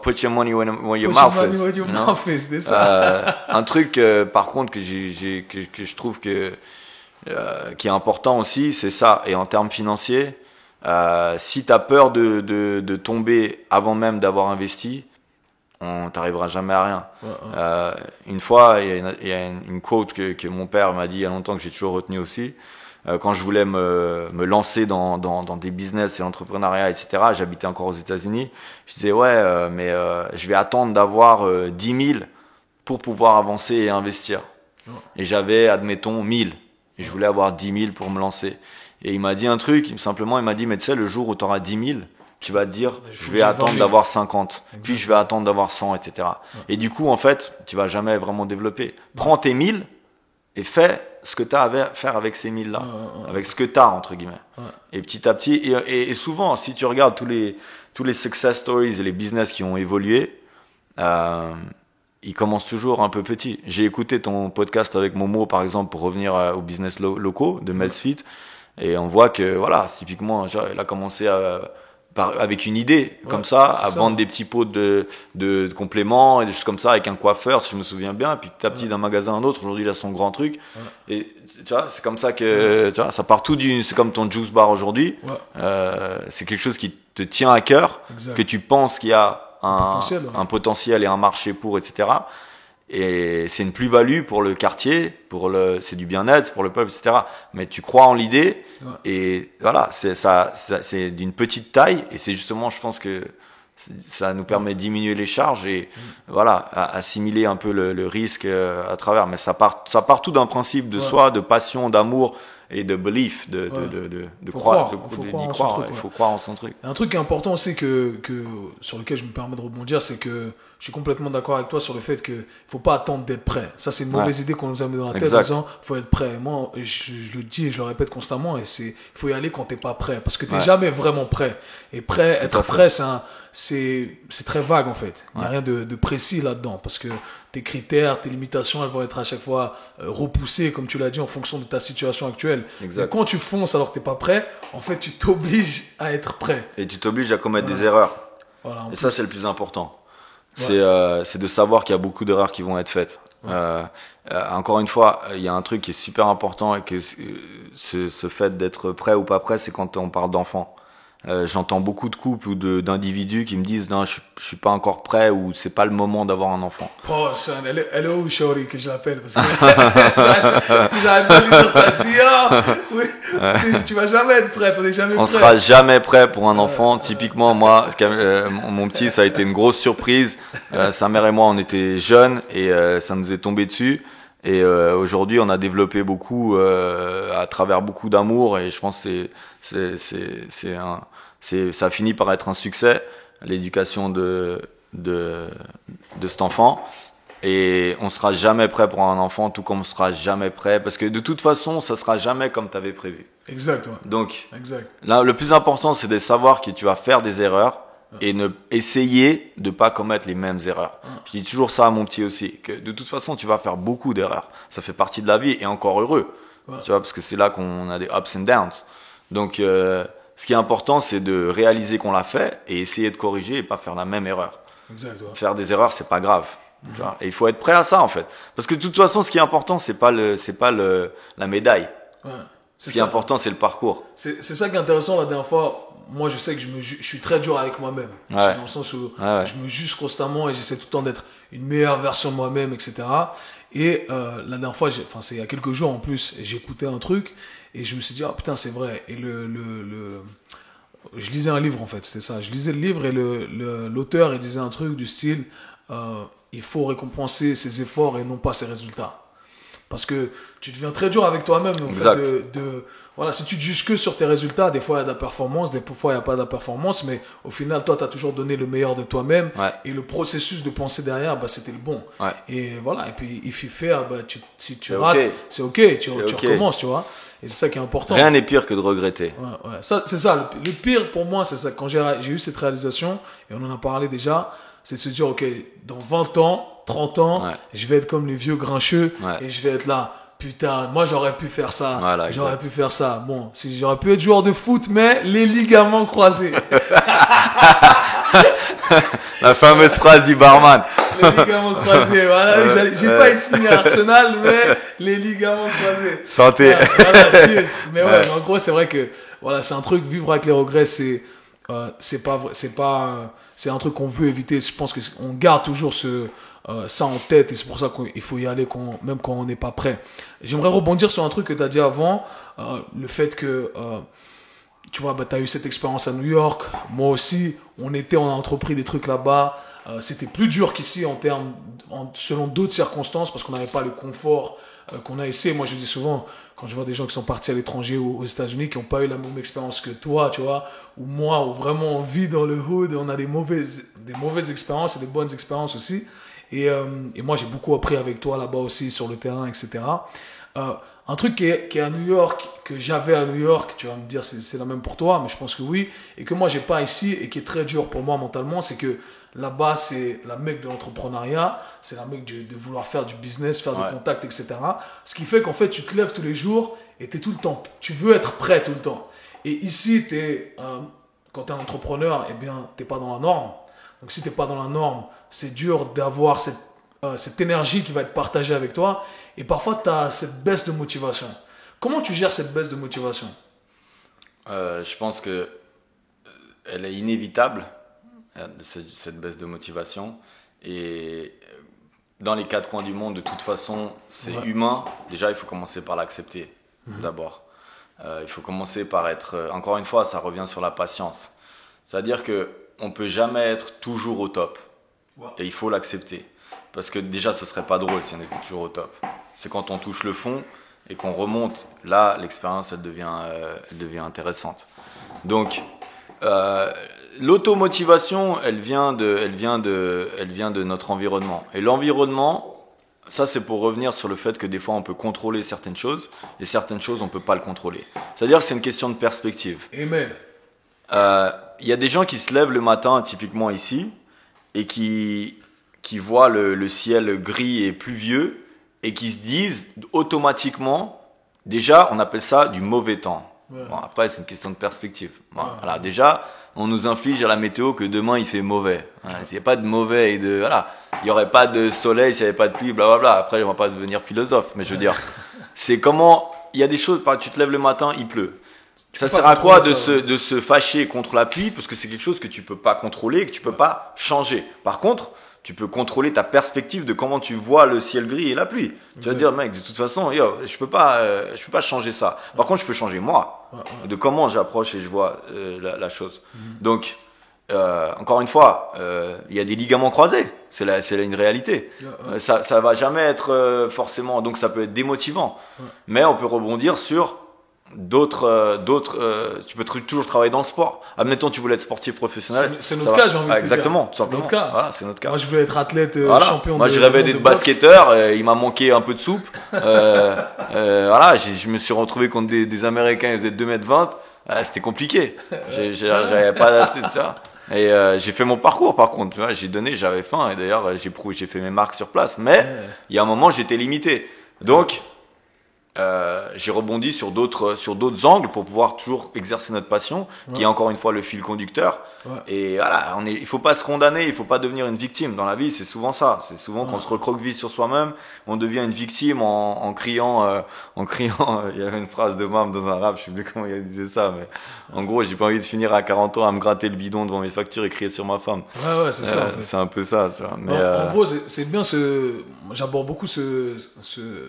Put your money where your mouth is. C'est ça. Un truc, par contre, que je trouve qui est important aussi, c'est ça. Et en termes financiers, si tu as peur de tomber avant même d'avoir investi, on t'arrivera jamais à rien. Une fois, il y a une quote que mon père m'a dit il y a longtemps, que j'ai toujours retenu aussi. Quand je voulais me lancer dans des business et l'entrepreneuriat, etc., j'habitais encore aux États-Unis. Je disais mais je vais attendre d'avoir 10 000 pour pouvoir avancer et investir. Et j'avais, admettons, 1000. Et je voulais avoir 10 000 pour me lancer. Et il m'a dit un truc, simplement, il m'a dit, mais tu sais, le jour où tu auras 10 000, tu vas te dire, je vais attendre d'avoir 50, exactement. Puis je vais attendre d'avoir 100, etc. Et du coup, en fait, tu vas jamais vraiment développer. Prends tes 1000 et fais ce que tu as à faire avec ces 1000 là, avec ce que tu as, entre guillemets. Et petit à petit, et souvent, si tu regardes tous les success stories et les business qui ont évolué, ils commencent toujours un peu petits. J'ai écouté ton podcast avec Momo, par exemple, pour revenir aux business locaux de Medfit, et on voit que, voilà, typiquement, il a commencé avec une idée, comme ça, à vendre des petits pots de compléments et des choses comme ça, avec un coiffeur, si je me souviens bien, puis petit à petit d'un magasin à un autre, aujourd'hui il a son grand truc, et tu vois, c'est comme ça que, tu vois, ça part tout c'est comme ton juice bar aujourd'hui, c'est quelque chose qui te tient à cœur, que tu penses qu'il y a un potentiel et un marché pour, etc. Et c'est une plus-value pour le quartier, c'est du bien-être, c'est pour le peuple, etc. Mais tu crois en l'idée, et voilà, c'est d'une petite taille, et c'est justement, je pense que ça nous permet de diminuer les charges et voilà, assimiler un peu le risque à travers. Mais ça part tout d'un principe de soi, de passion, d'amour et de belief, de croire, d'y croire. Il faut croire en son truc. Un truc qui est important aussi sur lequel je me permets de rebondir, c'est que je suis complètement d'accord avec toi sur le fait qu'il faut pas attendre d'être prêt. Ça, c'est une mauvaise idée qu'on nous a mis dans la tête en disant faut être prêt. Moi, je le dis et je le répète constamment, et il faut y aller quand t'es pas prêt, parce que t'es jamais vraiment prêt. Et être prêt, c'est très vague en fait. Il n'y a rien de précis là-dedans, parce que tes critères, tes limitations, elles vont être à chaque fois repoussées, comme tu l'as dit, en fonction de ta situation actuelle. Et quand tu fonces alors que t'es pas prêt, en fait, tu t'obliges à être prêt. Et tu t'obliges à commettre des erreurs. Et ça, c'est le plus important. C'est de savoir qu'il y a beaucoup d'erreurs qui vont être faites. Encore une fois, il y a un truc qui est super important, et que ce fait d'être prêt ou pas prêt, c'est quand on parle d'enfants. J'entends beaucoup de couples ou d'individus qui me disent non, je suis pas encore prêt, ou c'est pas le moment d'avoir un enfant. Oh son, elle est où Shorty que je l'appelle, parce que j'arrête pas de dire ça, je dis oui, tu vas jamais être prêt, on est jamais prêt. On sera jamais prêt pour un enfant. Typiquement moi, mon petit, ça a été une grosse surprise. Sa mère et moi, on était jeunes, et ça nous est tombé dessus. Et aujourd'hui, on a développé beaucoup à travers beaucoup d'amour, et je pense que ça finit par être un succès, l'éducation de cet enfant. Et on sera jamais prêt pour un enfant, tout comme on sera jamais prêt, parce que de toute façon, ça sera jamais comme tu avais prévu. Exact. Ouais. Donc, là, le plus important, c'est de savoir que tu vas faire des erreurs, et essayer de pas commettre les mêmes erreurs. Je dis toujours ça à mon petit aussi, que de toute façon, tu vas faire beaucoup d'erreurs. Ça fait partie de la vie, et encore heureux. Tu vois, parce que c'est là qu'on a des ups and downs. Donc, ce qui est important, c'est de réaliser qu'on l'a fait, et essayer de corriger et pas faire la même erreur. Faire des erreurs, c'est pas grave. Et il faut être prêt à ça, en fait. Parce que de toute façon, ce qui est important, c'est pas la médaille. Ce qui est important, c'est le parcours. C'est ça qui est intéressant. La dernière fois, moi, je sais que je suis très dur avec moi-même. Ouais. Dans le sens où Ouais. je me juge constamment et j'essaie tout le temps d'être une meilleure version de moi-même, etc. Et la dernière fois, enfin, c'est il y a quelques jours en plus, j'écoutais un truc et je me suis dit, ah putain, c'est vrai. Et je lisais un livre en fait, c'était ça. Je lisais le livre et l'auteur il disait un truc du style il faut récompenser ses efforts et non pas ses résultats. Parce que tu deviens très dur avec toi-même. En fait, voilà, si tu te juges que sur tes résultats, des fois il y a de la performance, des fois il n'y a pas de la performance, mais au final, toi, tu as toujours donné le meilleur de toi-même. Ouais. Et le processus de pensée derrière, bah, c'était le bon. Ouais. Et voilà, et puis il faut faire, bah, si tu C'est rates, ok. c'est ok, tu ok. recommences, tu vois. Et c'est ça qui est important. Rien n'est pire que de regretter. Ouais, ouais. Ça, c'est ça. Le pire pour moi, c'est ça. Quand j'ai eu cette réalisation, et on en a parlé déjà, c'est de se dire, ok, dans 20 ans, 30 ans, Ouais. je vais être comme les vieux grincheux Ouais. et je vais être là. Putain, moi j'aurais pu faire ça. Voilà, j'aurais exact. pu faire ça. Bon, si j'aurais pu être joueur de foot, mais les ligaments croisés. La fameuse phrase du barman. Les ligaments croisés. Voilà, j'ai pas signé à Arsenal, mais les ligaments croisés. Santé. Voilà, cheers. Mais ouais, mais en gros, c'est vrai que voilà, c'est un truc, vivre avec les regrets, c'est un truc qu'on veut éviter. Je pense qu'on garde toujours ça en tête et c'est pour ça qu'il faut y aller même quand on n'est pas prêt. J'aimerais rebondir sur un truc que tu as dit avant, le fait que tu vois, bah, tu as eu cette expérience à New York, moi aussi, on a entrepris des trucs là-bas. C'était plus dur qu'ici selon d'autres circonstances parce qu'on n'avait pas le confort qu'on a ici. Moi, je dis souvent, quand je vois des gens qui sont partis à l'étranger ou aux États-Unis qui n'ont pas eu la même expérience que toi, tu vois, ou moi, où vraiment on vit dans le hood, on a des mauvaises expériences et des bonnes expériences aussi. Et moi, j'ai beaucoup appris avec toi là-bas aussi sur le terrain, etc. Un truc qui est à New York, que j'avais à New York, tu vas me dire c'est la même pour toi, mais je pense que oui, et que moi j'ai pas ici et qui est très dur pour moi mentalement, c'est que là-bas c'est la mecque de l'entrepreneuriat, c'est la mecque de vouloir faire du business, faire des contacts, etc. Ce qui fait qu'en fait tu te lèves tous les jours et t'es tout le temps, tu veux être prêt tout le temps. Et ici, quand t'es un entrepreneur, eh bien t'es pas dans la norme. Donc si t'es pas dans la norme, c'est dur d'avoir cette énergie qui va être partagée avec toi. Et parfois, tu as cette baisse de motivation. Comment tu gères cette baisse de motivation ? Je pense que elle est inévitable, cette baisse de motivation. Et dans les quatre coins du monde, de toute façon, c'est humain. Déjà, il faut commencer par l'accepter, d'abord. Il faut commencer par être... encore une fois, ça revient sur la patience. C'est-à-dire qu'on ne peut jamais être toujours au top. Et il faut l'accepter. Parce que déjà, ce ne serait pas drôle si on était toujours au top. C'est quand on touche le fond et qu'on remonte, là, l'expérience, elle devient intéressante. Donc, l'automotivation, elle vient de notre environnement. Et l'environnement, ça, c'est pour revenir sur le fait que des fois, on peut contrôler certaines choses et certaines choses, on ne peut pas le contrôler. C'est-à-dire que c'est une question de perspective. Amen. Il y a des gens qui se lèvent le matin, typiquement ici, et qui voient le ciel gris et pluvieux, et qui se disent automatiquement, déjà, on appelle ça du mauvais temps. Ouais. Bon, après, c'est une question de perspective. Bon, voilà, déjà, on nous inflige à la météo que demain, il fait mauvais. Voilà, il n'y a pas de mauvais et de... Voilà, il n'y aurait pas de soleil s'il n'y avait pas de pluie, blablabla. Après, on ne va pas devenir philosophe, mais je veux dire, c'est comment... Il y a des choses, tu te lèves le matin, il pleut. Ça sert à quoi de se fâcher contre la pluie, parce que c'est quelque chose que tu ne peux pas contrôler et que tu ne peux pas changer. Par contre, tu peux contrôler ta perspective de comment tu vois le ciel gris et la pluie. Tu vas te dire, mec, de toute façon, je peux pas changer ça. Par contre, je peux changer moi, de comment j'approche et je vois la chose. Donc, encore une fois, il y a des ligaments croisés. C'est une réalité. Ça va jamais être forcément, donc ça peut être démotivant. Mais on peut rebondir sur d'autres tu peux toujours travailler dans le sport. Admettons, tu voulais être sportif professionnel, c'est notre cas, j'ai envie de te dire. Exactement, tout simplement. C'est notre cas. Voilà, c'est notre cas. Moi je voulais être athlète champion. Moi je rêvais d'être basketteur, il m'a manqué un peu de soupe. Voilà, je me suis retrouvé contre des Américains, ils faisaient 2m20, c'était compliqué. J'avais pas d'athlète, tu vois. Et j'ai fait mon parcours par contre, tu vois, j'avais faim et d'ailleurs j'ai fait mes marques sur place, mais il y a un moment j'étais limité. Donc j'ai rebondi sur d'autres angles pour pouvoir toujours exercer notre passion, qui est encore une fois le fil conducteur. Ouais. Et voilà, il faut pas se condamner, il faut pas devenir une victime. Dans la vie, c'est souvent ça. C'est souvent qu'on se recroqueville sur soi-même, on devient une victime en criant, il y avait une phrase de Mam dans un rap, je sais plus comment il disait ça, mais en gros, j'ai pas envie de finir à 40 ans à me gratter le bidon devant mes factures et crier sur ma femme. Ouais, c'est ça. En fait. C'est un peu ça, tu vois. Mais en gros, c'est bien j'aborde beaucoup ce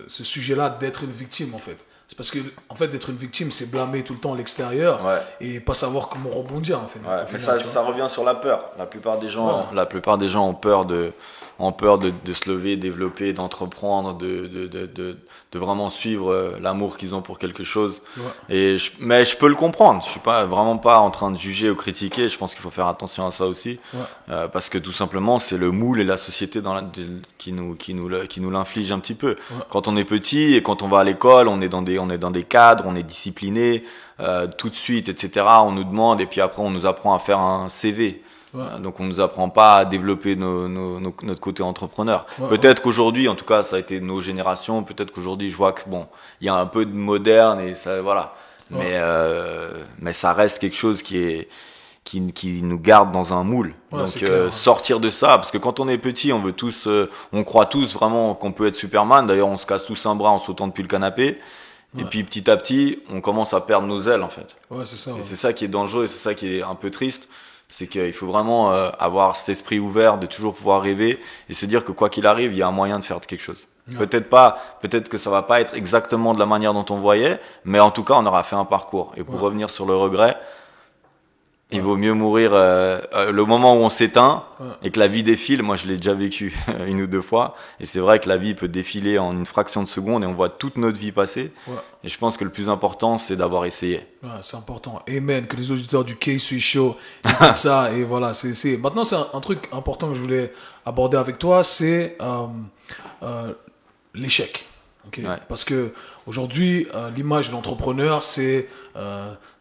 sujet-là d'être une victime, en fait. C'est parce que, en fait, d'être une victime, c'est blâmer tout le temps l'extérieur et pas savoir comment rebondir, en fait. Ouais, mais ça revient sur la peur. La plupart des gens ont peur de se lever, développer, d'entreprendre, de vraiment suivre l'amour qu'ils ont pour quelque chose. Ouais. Mais je peux le comprendre. Je suis vraiment pas en train de juger ou critiquer. Je pense qu'il faut faire attention à ça aussi, parce que tout simplement, c'est le moule et la société qui nous l'inflige un petit peu. Ouais. Quand on est petit et quand on va à l'école, on est dans des cadres, on est discipliné. Tout de suite, etc. On nous demande et puis après on nous apprend à faire un CV. Ouais. Donc on nous apprend pas à développer notre côté entrepreneur. Peut-être qu'aujourd'hui, en tout cas, ça a été nos générations. Peut-être qu'aujourd'hui, je vois que bon, il y a un peu de moderne et ça, voilà. Ouais. Mais ça reste quelque chose qui nous garde dans un moule. Ouais, donc sortir de ça, parce que quand on est petit, on croit tous vraiment qu'on peut être Superman. D'ailleurs, on se casse tous un bras en sautant depuis le canapé. Ouais. Et puis petit à petit, on commence à perdre nos ailes en fait. Ouais, c'est ça. Et c'est ça qui est dangereux, et c'est ça qui est un peu triste, c'est qu'il faut vraiment avoir cet esprit ouvert, de toujours pouvoir rêver et se dire que quoi qu'il arrive, il y a un moyen de faire quelque chose. Ouais. Peut-être que ça va pas être exactement de la manière dont on voyait, mais en tout cas, on aura fait un parcours. Et pour revenir sur le regret, il vaut mieux mourir le moment où on s'éteint et que la vie défile. Moi, je l'ai déjà vécu une ou deux fois. Et c'est vrai que la vie peut défiler en une fraction de seconde et on voit toute notre vie passer. Ouais. Et je pense que le plus important, c'est d'avoir essayé. Ouais, c'est important. Amen. Que les auditeurs du K-Sui Show écoutent ça. Et voilà, Maintenant, c'est un truc important que je voulais aborder avec toi, c'est l'échec. Okay? Ouais. Parce que aujourd'hui, l'image de l'entrepreneur, c'est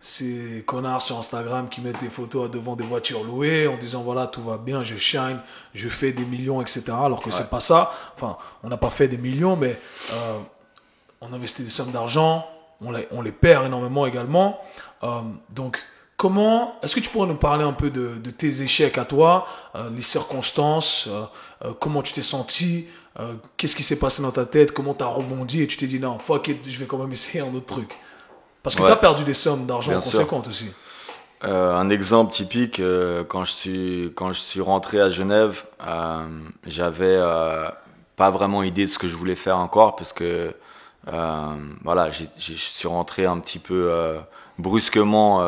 ces connards sur Instagram qui mettent des photos devant des voitures louées en disant voilà, tout va bien, je shine, je fais des millions, etc. Alors que c'est pas ça. Enfin, on n'a pas fait des millions, mais on investit des sommes d'argent, on les perd énormément également. Donc, est-ce que tu pourrais nous parler un peu de tes échecs à toi, les circonstances, comment tu t'es senti, qu'est-ce qui s'est passé dans ta tête, comment tu as rebondi et tu t'es dit non, fuck it, je vais quand même essayer un autre truc. Parce que tu as perdu des sommes d'argent conséquentes aussi. Un exemple typique, quand je suis rentré à Genève, j'avais pas vraiment idée de ce que je voulais faire encore, parce que voilà, je suis rentré un petit peu brusquement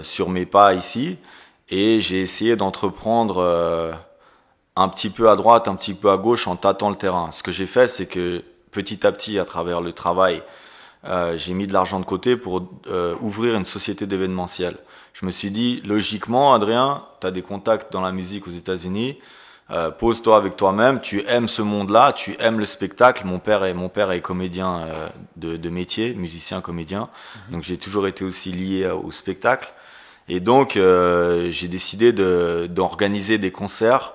sur mes pas ici, et j'ai essayé d'entreprendre un petit peu à droite, un petit peu à gauche en tâtant le terrain. Ce que j'ai fait, c'est que petit à petit, à travers le travail, j'ai mis de l'argent de côté pour ouvrir une société d'événementiel. Je me suis dit, logiquement, Adrien, tu as des contacts dans la musique aux États-Unis, pose-toi avec toi-même, tu aimes ce monde-là, tu aimes le spectacle. Mon père est comédien de métier, musicien, comédien, donc j'ai toujours été aussi lié au spectacle. Et donc, j'ai décidé d'organiser des concerts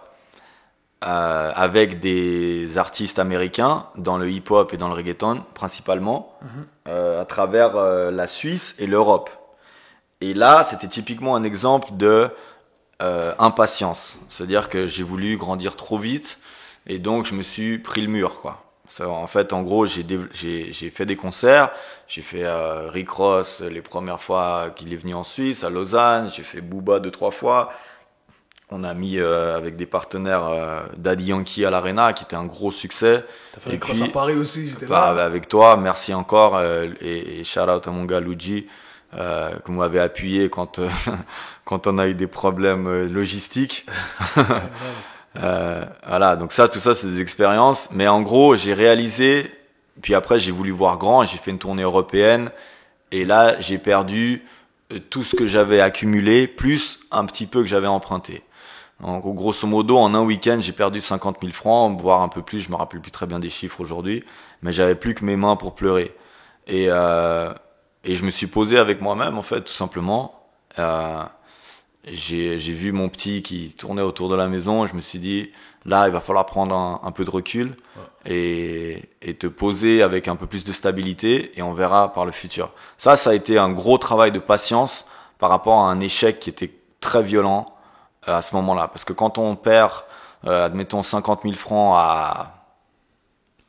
avec des artistes américains dans le hip-hop et dans le reggaeton principalement, à travers la Suisse et l'Europe. Et là, c'était typiquement un exemple de impatience. C'est-à-dire que j'ai voulu grandir trop vite et donc je me suis pris le mur, quoi. En fait, en gros, j'ai fait des concerts. J'ai fait Rick Ross les premières fois qu'il est venu en Suisse, à Lausanne. J'ai fait Booba 2-3 fois. On a mis avec des partenaires Daddy Yankee à l'Arena, qui était un gros succès. T'as fait Rick Ross à Paris aussi, j'étais là. Avec toi, merci encore. Et shout out à mon gars Luigi, que vous m'avez appuyé quand on a eu des problèmes logistiques. Voilà, donc tout ça, c'est des expériences. Mais en gros, j'ai réalisé, puis après, j'ai voulu voir grand, j'ai fait une tournée européenne. Et là, j'ai perdu tout ce que j'avais accumulé, plus un petit peu que j'avais emprunté. Donc, grosso modo, en un week-end, j'ai perdu 50 000 francs, voire un peu plus. Je me rappelle plus très bien des chiffres aujourd'hui, mais j'avais plus que mes mains pour pleurer. Et je me suis posé avec moi-même, en fait, tout simplement. J'ai vu mon petit qui tournait autour de la maison. Je me suis dit, là, il va falloir prendre un peu de recul et te poser avec un peu plus de stabilité, et on verra par le futur. Ça a été un gros travail de patience par rapport à un échec qui était très violent à ce moment-là. Parce que quand on perd, admettons, 50 000 francs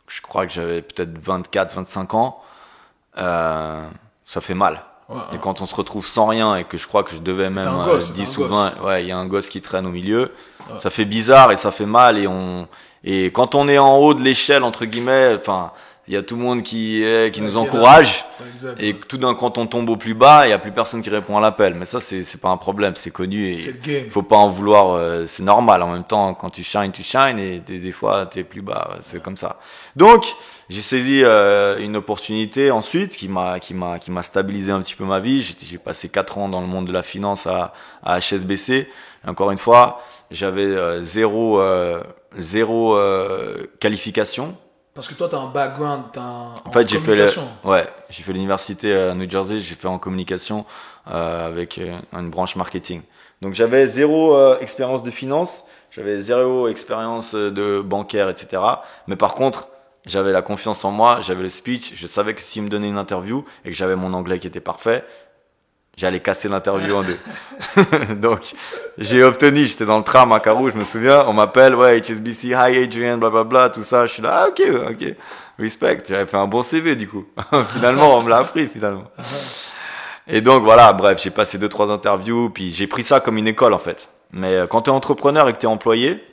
je crois que j'avais peut-être 24, 25 ans, ça fait mal. Et quand on se retrouve sans rien et que je crois que je devais même 10 ou 20, il y a un gosse qui traîne au milieu, ça fait bizarre et ça fait mal et quand on est en haut de l'échelle, entre guillemets, enfin, il y a tout le monde qui nous encourage. Et tout d'un coup, quand on tombe au plus bas, il y a plus personne qui répond à l'appel. Mais ça, c'est pas un problème, c'est connu et faut pas en vouloir, c'est normal. En même temps, quand tu shines et des fois, t'es plus bas. C'est comme ça. Donc, j'ai saisi une opportunité ensuite qui m'a stabilisé un petit peu ma vie. J'ai passé 4 ans dans le monde de la finance à HSBC. Et encore une fois, j'avais zéro qualification. Parce que toi, tu as un background en fait, j'ai fait l'université à New Jersey, j'ai fait en communication avec une branche marketing. Donc j'avais zéro expérience de finance, j'avais zéro expérience de bancaire, etc. Mais par contre, j'avais la confiance en moi, j'avais le speech, je savais que s'il me donnait une interview et que j'avais mon anglais qui était parfait, j'allais casser l'interview en deux. Donc, j'ai obtenu, j'étais dans le tram à Carreau, je me souviens, on m'appelle, ouais, HSBC, hi Adrian, blablabla, tout ça, je suis là, ok, respect, j'avais fait un bon CV du coup. Finalement, on me l'a appris finalement. Et donc voilà, bref, j'ai passé 2-3 interviews, puis j'ai pris ça comme une école en fait. Mais quand t'es entrepreneur et que t'es employé,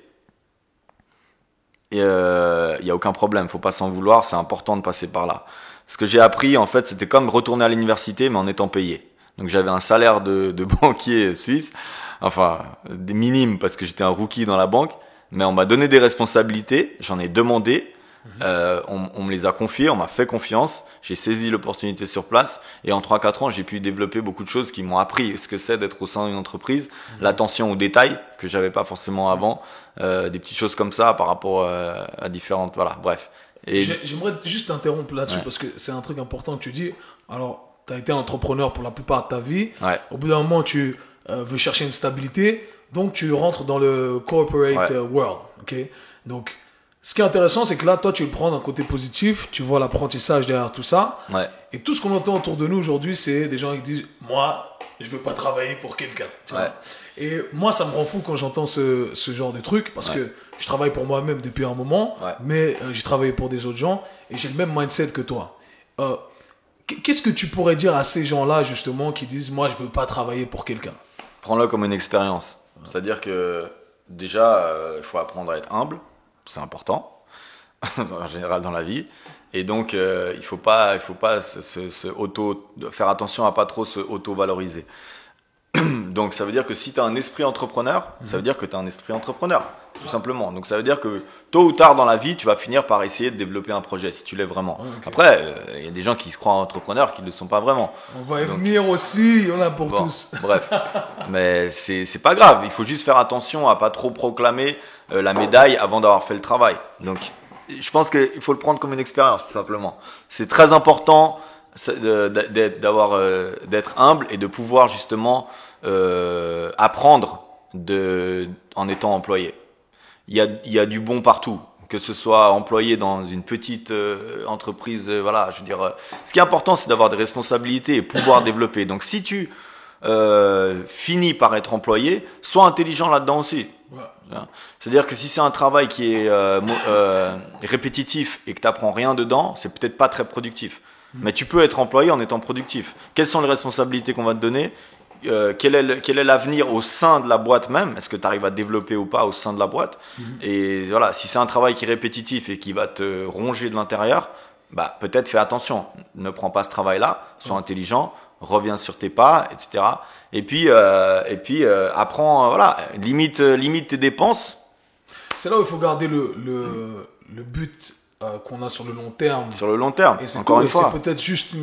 y a aucun problème, faut pas s'en vouloir, c'est important de passer par là. Ce que j'ai appris en fait, c'était comme retourner à l'université mais en étant payé. Donc j'avais un salaire de banquier suisse, enfin des minimes parce que j'étais un rookie dans la banque, mais on m'a donné des responsabilités, j'en ai demandé, on me les a confiées, on m'a fait confiance, j'ai saisi l'opportunité sur place et en 3-4 ans j'ai pu développer beaucoup de choses qui m'ont appris ce que c'est d'être au sein d'une entreprise, l'attention aux détails que j'avais pas forcément avant, des petites choses comme ça par rapport à différentes, voilà, bref. Et j'aimerais juste t'interrompre là-dessus parce que c'est un truc important que tu dis. Alors, tu as été entrepreneur pour la plupart de ta vie. Au bout d'un moment, tu veux chercher une stabilité. Donc, tu rentres dans le corporate world. Okay? Donc, ce qui est intéressant, c'est que là, toi, tu le prends d'un côté positif. Tu vois l'apprentissage derrière tout ça. Et tout ce qu'on entend autour de nous aujourd'hui, c'est des gens qui disent « Moi, je ne veux pas travailler pour quelqu'un. » Et moi, ça me rend fou quand j'entends ce genre de truc parce que je travaille pour moi-même depuis un moment, mais j'ai travaillé pour des autres gens et j'ai le même mindset que toi. Qu'est-ce que tu pourrais dire à ces gens-là, justement, qui disent « Moi, je ne veux pas travailler pour quelqu'un » ? Prends-le comme une expérience. C'est-à-dire que, déjà, il faut apprendre à être humble. C'est important, en général, dans la vie. Et donc, il faut pas faire attention à pas trop se auto-valoriser. Donc, ça veut dire que si tu as un esprit entrepreneur, ça veut dire que tu as un esprit entrepreneur, tout simplement. Donc, ça veut dire que tôt ou tard dans la vie, tu vas finir par essayer de développer un projet, si tu l'es vraiment. Après, il y a des gens qui se croient entrepreneurs qui ne le sont pas vraiment. On va y venir aussi, il y en a pour tous. Bref, mais c'est pas grave. Il faut juste faire attention à pas trop proclamer la médaille avant d'avoir fait le travail. Donc, je pense qu'il faut le prendre comme une expérience, tout simplement. C'est très important d'être humble et de pouvoir justement apprendre en étant employé. Il y a du bon partout, que ce soit employé dans une petite entreprise, voilà, je veux dire. Ce qui est important, c'est d'avoir des responsabilités et pouvoir développer. Donc, si tu finis par être employé, sois intelligent là-dedans aussi. C'est-à-dire que si c'est un travail qui est répétitif et que tu n'apprends rien dedans, c'est peut-être pas très productif. Mais tu peux être employé en étant productif. Quelles sont les responsabilités qu'on va te donner ? Quel est l'avenir au sein de la boîte même ? Est-ce que tu arrives à développer ou pas au sein de la boîte ? Et voilà, si c'est un travail qui est répétitif et qui va te ronger de l'intérieur, bah peut-être fais attention. Ne prends pas ce travail-là, sois intelligent, reviens sur tes pas, etc. Et puis apprends, voilà, limite tes dépenses. C'est là où il faut garder le but qu'on a sur le long terme. Sur le long terme, et encore une fois. C'est peut-être juste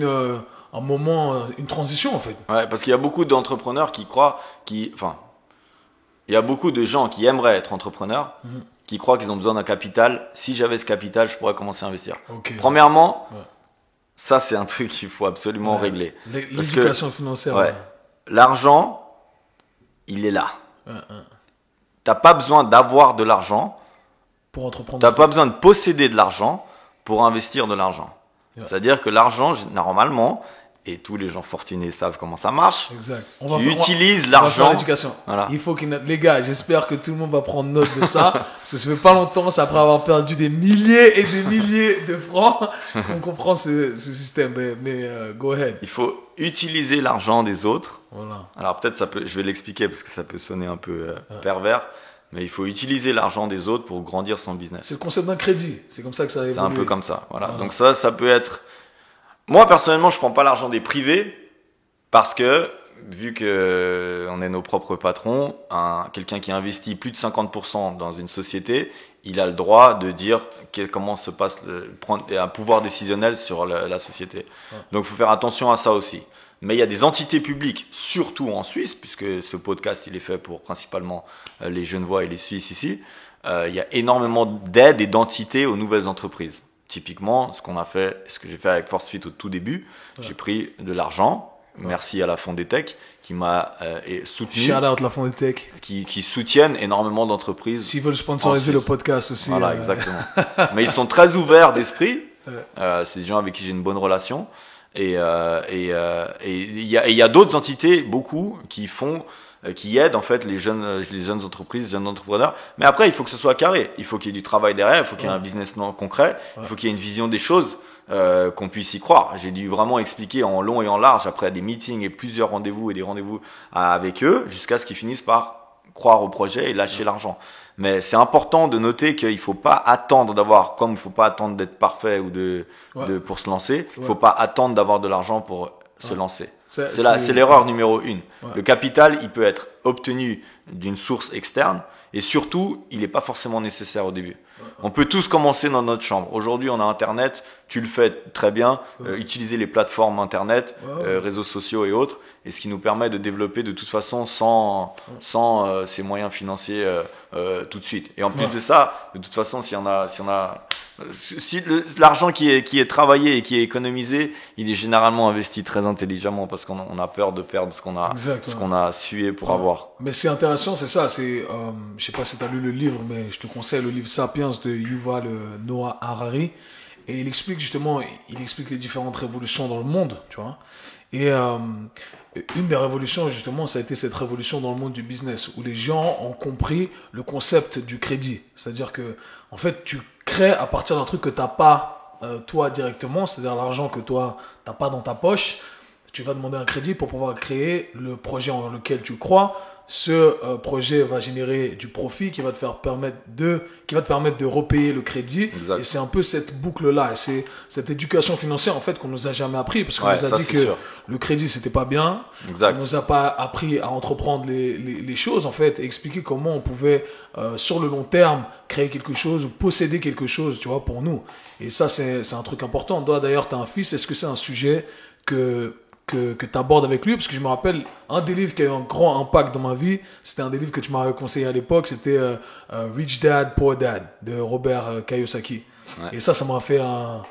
un moment, une transition en fait. Ouais, parce qu'il y a beaucoup d'entrepreneurs qui croient, il y a beaucoup de gens qui aimeraient être entrepreneurs, qui croient qu'ils ont besoin d'un capital. Si j'avais ce capital, je pourrais commencer à investir. Premièrement, ça c'est un truc qu'il faut absolument régler. L'éducation financière. L'argent, il est là. T'as pas besoin d'avoir de l'argent. Pour entreprendre. T'as pas besoin de posséder de l'argent pour investir de l'argent. C'est-à-dire que l'argent, normalement, et tous les gens fortunés savent comment ça marche. Exact. Tu utilises l'argent. L'éducation. Voilà. Il faut que les gars, j'espère que tout le monde va prendre note de ça, parce que ça fait pas longtemps, c'est après avoir perdu des milliers et des milliers de francs qu'on comprend ce système. Mais go ahead. Il faut utiliser l'argent des autres. Voilà. Alors peut-être je vais l'expliquer parce que ça peut sonner un peu pervers, mais il faut utiliser l'argent des autres pour grandir son business. C'est le concept d'un crédit. C'est comme ça que ça a évolué. C'est un peu comme ça. Voilà. Donc ça peut être. Moi personnellement, je prends pas l'argent des privés parce que vu que on est nos propres patrons, quelqu'un qui investit plus de 50% dans une société, il a le droit de dire comment se passe, prendre un pouvoir décisionnel sur la société. Ouais. Donc il faut faire attention à ça aussi. Mais il y a des entités publiques, surtout en Suisse, puisque ce podcast il est fait pour principalement les Genevois et les Suisses ici. Il y a énormément d'aides et d'entités aux nouvelles entreprises. Typiquement, ce que j'ai fait avec ForceFit au tout début, j'ai pris de l'argent. Merci à la Fondetech qui m'a soutenu. Shout out la Fondetech. Qui soutiennent énormément d'entreprises. S'ils veulent sponsoriser le podcast aussi. Voilà, exactement. Mais ils sont très ouverts d'esprit. C'est des gens avec qui j'ai une bonne relation. Et il y a d'autres entités, beaucoup, qui aident en fait les jeunes entreprises, les jeunes entrepreneurs. Mais après, il faut que ce soit carré. Il faut qu'il y ait du travail derrière. Il faut qu'il y ait un business concret. Il faut qu'il y ait une vision des choses. Qu'on puisse y croire. J'ai dû vraiment expliquer en long et en large après des meetings et plusieurs rendez-vous et des rendez-vous avec eux jusqu'à ce qu'ils finissent par croire au projet et lâcher l'argent. Mais c'est important de noter qu'il faut pas attendre comme il faut pas attendre d'être parfait ou pour se lancer. Il faut pas attendre d'avoir de l'argent pour se lancer. C'est l'erreur numéro 1. Ouais. Le capital, il peut être obtenu d'une source externe et surtout, il n'est pas forcément nécessaire au début. On peut tous commencer dans notre chambre. Aujourd'hui, on a Internet, tu le fais très bien, utiliser les plateformes Internet, réseaux sociaux et autres, et ce qui nous permet de développer de toute façon sans ces moyens financiers tout de suite. Et en plus de ça, de toute façon, si l'argent qui est travaillé et qui est économisé, il est généralement investi très intelligemment parce qu'on a peur de perdre ce qu'on a sué pour avoir. Mais c'est intéressant, c'est ça. Je sais pas si tu as lu le livre, mais je te conseille le livre Sapiens de Yuval Noah Harari. Et il explique les différentes révolutions dans le monde, tu vois. Et une des révolutions, justement, ça a été cette révolution dans le monde du business, où les gens ont compris le concept du crédit. C'est-à-dire que, en fait, tu crées à partir d'un truc que tu n'as pas, toi, directement, c'est-à-dire l'argent que toi, tu n'as pas dans ta poche. Tu vas demander un crédit pour pouvoir créer le projet en lequel tu crois. Ce projet va générer du profit qui va te permettre de repayer le crédit. Exact. Et c'est un peu cette boucle-là. Et c'est cette éducation financière, en fait, qu'on nous a jamais appris. Parce qu'on nous a dit que le crédit, c'était pas bien. Exact. On nous a pas appris à entreprendre les choses, en fait, et expliquer comment on pouvait, sur le long terme, créer quelque chose ou posséder quelque chose, tu vois, pour nous. Et ça, c'est un truc important. Toi, d'ailleurs, tu as un fils. Est-ce que c'est un sujet que tu abordes avec lui? Parce que je me rappelle, un des livres qui a eu un grand impact dans ma vie, c'était un des livres que tu m'avais conseillé à l'époque, c'était Rich Dad, Poor Dad de Robert Kiyosaki. Ouais. Et ça m'a fait un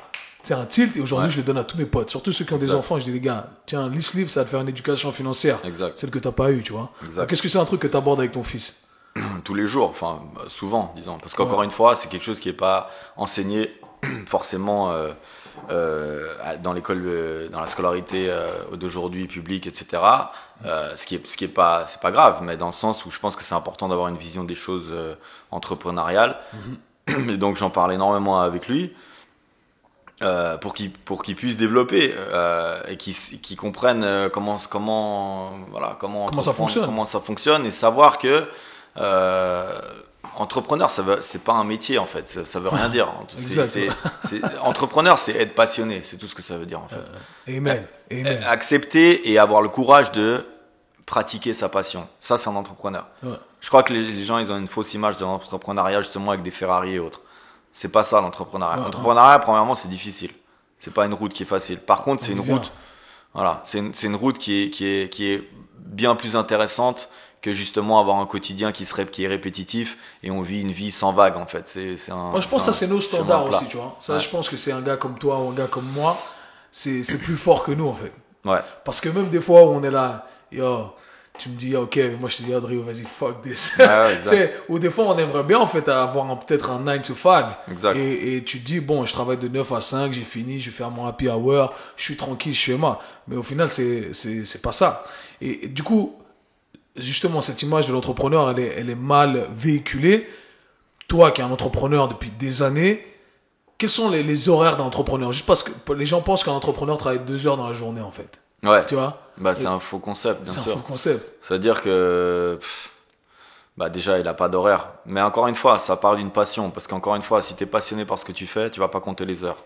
tilt, et aujourd'hui je le donne à tous mes potes, surtout ceux qui ont des enfants. Je dis, les gars, tiens, lis ce livre, ça va te faire une éducation financière, celle que tu n'as pas eue, tu vois. Donc, est-ce que c'est un truc que tu abordes avec ton fils? Tous les jours, enfin souvent, disons, parce qu'encore une fois, c'est quelque chose qui n'est pas enseigné forcément dans l'école, dans la scolarité d'aujourd'hui publique, etc. Ce qui est pas, c'est pas grave, mais dans le sens où je pense que c'est important d'avoir une vision des choses entrepreneuriales. Et donc j'en parle énormément avec lui pour qu'il puisse développer et qu'il comprenne comment ça fonctionne et savoir que entrepreneur, c'est pas un métier en fait, ça veut rien dire. Entrepreneur, c'est être passionné, c'est tout ce que ça veut dire en fait. Amen. Accepter et avoir le courage de pratiquer sa passion. Ça, c'est un entrepreneur. Ouais. Je crois que les gens, ils ont une fausse image de l'entrepreneuriat justement avec des Ferrari et autres. C'est pas ça l'entrepreneuriat. L'entrepreneuriat, premièrement, c'est difficile. C'est pas une route qui est facile. Par contre, c'est une route. Voilà, c'est une route qui est bien plus intéressante que justement avoir un quotidien qui est répétitif et on vit une vie sans vague en fait. Moi, je pense que ça c'est nos standards aussi, tu vois. Ça, je pense que c'est un gars comme toi ou un gars comme moi, c'est plus fort que nous en fait. Ouais. Parce que même des fois où on est là, tu me dis, ok, moi je te dis, Adrien, vas-y, fuck this. Ouais, Tu sais, ou des fois, on aimerait bien, en fait, avoir peut-être un 9 to 5. Exact. Et tu te dis, bon, je travaille de 9 à 5, j'ai fini, je vais faire mon happy hour, je suis tranquille chez moi. Mais au final, c'est pas ça. Et du coup, justement, cette image de l'entrepreneur, elle est mal véhiculée. Toi, qui es un entrepreneur depuis des années, quels sont les horaires d'un entrepreneur? Juste parce que les gens pensent qu'un entrepreneur travaille 2 heures dans la journée, en fait. Ouais. Tu vois? Bah, c'est un faux concept, bien sûr. C'est un faux concept. C'est-à-dire que, bah, déjà, il a pas d'horaire. Mais encore une fois, ça part d'une passion. Parce qu'encore une fois, si tu es passionné par ce que tu fais, tu vas pas compter les heures.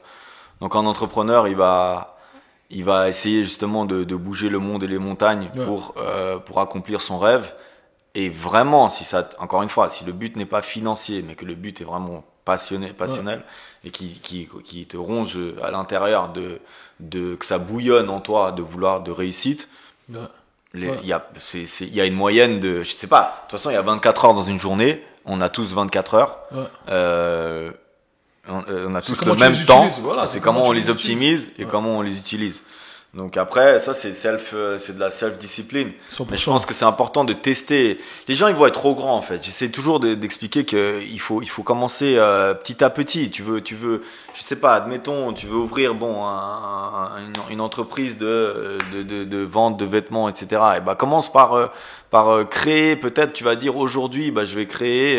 Donc, un entrepreneur, il va essayer justement de bouger le monde et les montagnes pour accomplir son rêve. Et vraiment, encore une fois, si le but n'est pas financier, mais que le but est vraiment passionnel, et qui te ronge à l'intérieur que ça bouillonne en toi de réussite, il y a une moyenne de, je sais pas, de toute façon, il y a 24 heures dans une journée, on a tous 24 heures, on a tous le même temps, voilà, c'est comment on les optimise et comment on les utilise. Donc après, ça c'est de la self-discipline. 100%. Mais je pense que c'est important de tester. Les gens ils vont être trop grands en fait. J'essaie toujours d'expliquer que il faut commencer petit à petit. Tu veux, je sais pas, admettons, tu veux ouvrir une entreprise de vente de vêtements, etc. Et bah commence par créer. Peut-être tu vas dire aujourd'hui, bah je vais créer,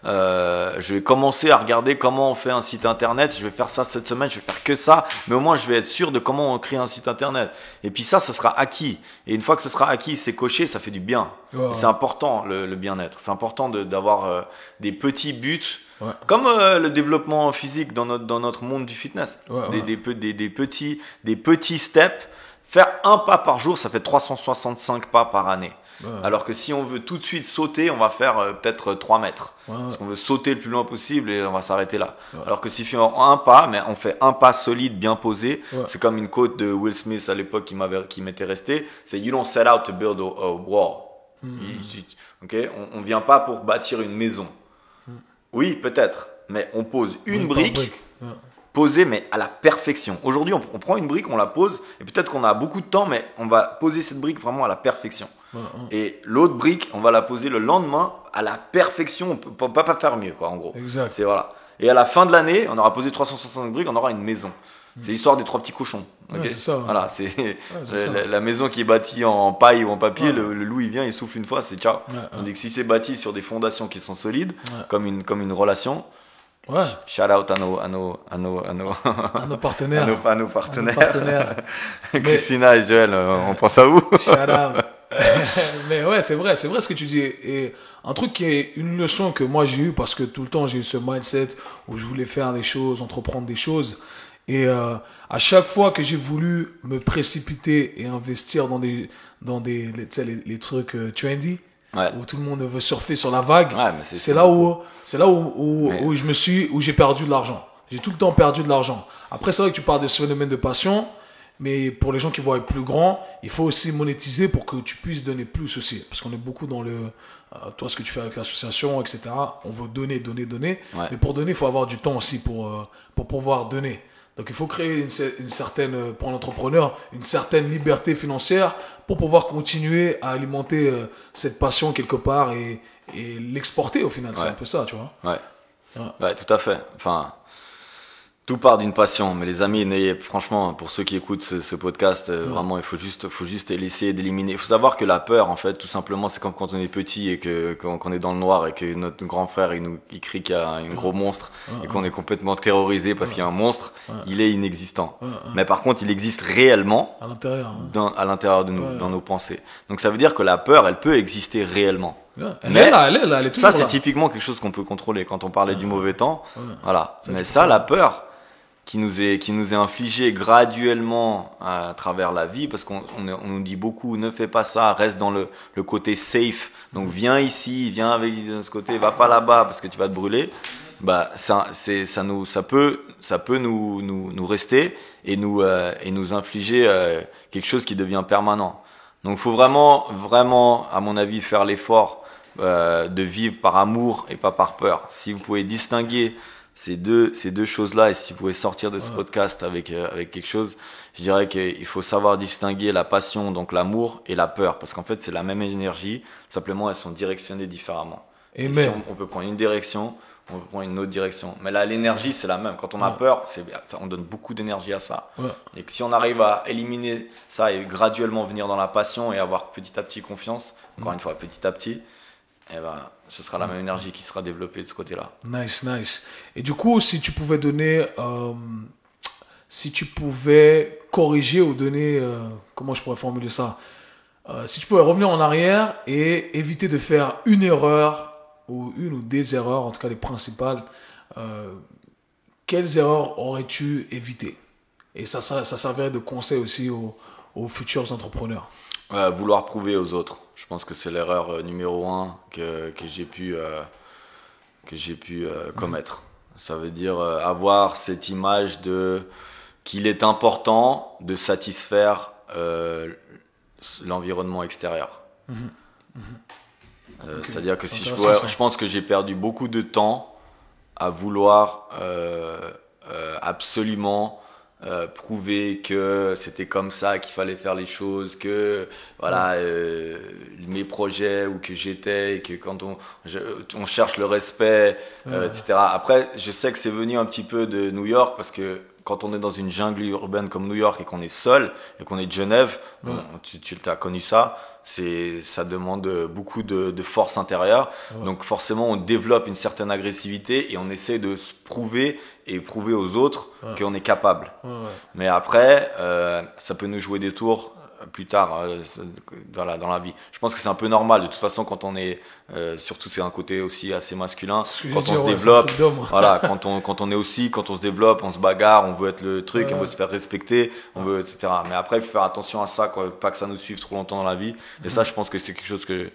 je vais commencer à regarder comment on fait un site internet. Je vais faire ça cette semaine. Je vais faire que ça. Mais au moins je vais être sûr de comment on crée un site internet. Et puis ça sera acquis. Et une fois que ça sera acquis, c'est coché, ça fait du bien. Et c'est important le bien-être. C'est important d'avoir des petits buts. Ouais. Comme le développement physique dans notre monde du fitness. Des petits steps. Faire un pas par jour, ça fait 365 pas par année. Alors que si on veut tout de suite sauter, on va faire peut-être 3 mètres. Parce qu'on veut sauter le plus loin possible et on va s'arrêter là. Alors que si on fait un pas, mais on fait un pas solide, bien posé, c'est comme une quote de Will Smith à l'époque qui m'était restée, c'est You don't set out to build a wall. Okay? On vient pas pour bâtir une maison. Oui, peut-être, mais on pose une brique. Posée mais à la perfection. Aujourd'hui, on prend une brique, on la pose, et peut-être qu'on a beaucoup de temps, mais on va poser cette brique vraiment à la perfection. Et l'autre brique, on va la poser le lendemain à la perfection. On peut pas faire mieux, quoi, en gros. Exact. C'est voilà. Et à la fin de l'année, on aura posé 365 briques, on aura une maison. C'est l'histoire des 3 petits cochons. Okay, c'est ça. Voilà, c'est la maison qui est bâtie en paille ou en papier. Le loup, il vient, il souffle une fois, c'est ciao. On dit que si c'est bâti sur des fondations qui sont solides, comme une relation. Shout out à nos partenaires. À nos partenaires. Christina et Joël, on pense à vous. Shout out. Mais ouais, c'est vrai ce que tu dis. Et un truc qui est une leçon que moi j'ai eu, parce que tout le temps j'ai eu ce mindset où je voulais faire des choses, entreprendre des choses. Et à chaque fois que j'ai voulu me précipiter et investir dans les trucs trendy, où tout le monde veut surfer sur la vague, c'est là où j'ai perdu de l'argent. J'ai tout le temps perdu de l'argent. Après, c'est vrai que tu parles de ce phénomène de passion, mais pour les gens qui vont être plus grands, il faut aussi monétiser pour que tu puisses donner plus aussi. Parce qu'on est beaucoup dans toi, ce que tu fais avec l'association, etc. On veut donner. Mais pour donner, il faut avoir du temps aussi pour pouvoir donner. Donc, il faut créer une certaine, pour l'entrepreneur, une certaine liberté financière pour pouvoir continuer à alimenter cette passion quelque part et l'exporter au final. C'est un peu ça, tu vois. Ouais, tout à fait. Enfin, tout part d'une passion. Mais les amis, franchement, pour ceux qui écoutent ce podcast, vraiment, il faut juste essayer d'éliminer. Il faut savoir que la peur, en fait, tout simplement, c'est comme quand on est petit et qu'on est dans le noir et que notre grand frère, il crie qu'il y a un gros monstre et qu'on est complètement terrorisé parce qu'il y a un monstre. Il est inexistant. Mais par contre, il existe réellement à l'intérieur, à l'intérieur de nous, dans nos pensées. Donc ça veut dire que la peur, elle peut exister réellement. Elle est là, ça, c'est typiquement quelque chose qu'on peut contrôler. Quand on parlait du mauvais temps, voilà. Mais ça, la peur qui nous est infligée graduellement à travers la vie, parce qu'on nous dit beaucoup, ne fais pas ça, reste dans le côté safe. Donc viens ici, viens avec ce côté, va pas là-bas parce que tu vas te brûler. Bah ça peut nous rester et nous infliger quelque chose qui devient permanent. Donc faut vraiment à mon avis faire l'effort de vivre par amour et pas par peur. Si vous pouvez distinguer ces deux choses-là, et si vous pouvez sortir de ce podcast avec quelque chose, je dirais qu'il faut savoir distinguer la passion, donc l'amour, et la peur, parce qu'en fait c'est la même énergie, simplement elles sont directionnées différemment. Et si on peut prendre une direction, on peut prendre une autre direction, mais là l'énergie c'est la même. Quand on a peur, on donne beaucoup d'énergie à ça. Et que si on arrive à éliminer ça et graduellement venir dans la passion et avoir petit à petit confiance, encore une fois petit à petit, eh ben, ce sera la même énergie qui sera développée de ce côté-là. Nice. Et du coup, si tu pouvais donner, si tu pouvais corriger ou donner, comment je pourrais formuler ça, si tu pouvais revenir en arrière et éviter de faire une erreur ou une ou des erreurs, en tout cas les principales, quelles erreurs aurais-tu évité? Et ça servirait de conseil aussi aux futurs entrepreneurs. Vouloir prouver aux autres. Je pense que c'est l'erreur numéro 1 que j'ai pu commettre. Ça veut dire avoir cette image qu'il est important de satisfaire l'environnement extérieur. Okay. C'est-à-dire que si je pense que j'ai perdu beaucoup de temps à vouloir absolument prouver que c'était comme ça qu'il fallait faire les choses, que voilà mes projets où que j'étais, et que quand on cherche le respect, etc. Après, je sais que c'est venu un petit peu de New York, parce que quand on est dans une jungle urbaine comme New York et qu'on est seul et qu'on est de Genève, tu as connu ça. Ça demande beaucoup de force intérieure. Donc forcément, on développe une certaine agressivité et on essaie de se prouver et prouver aux autres qu'on est capable. Mais après, ça peut nous jouer des tours plus tard dans la vie. Je pense que c'est un peu normal. De toute façon, quand on est, surtout c'est un côté aussi assez masculin, quand on se développe, voilà, quand on se développe, on se bagarre, on veut être le truc, on veut se faire respecter, on veut, etc. Mais après, il faut faire attention à ça, quoi, pas que ça nous suive trop longtemps dans la vie. Et ça, je pense que c'est quelque chose que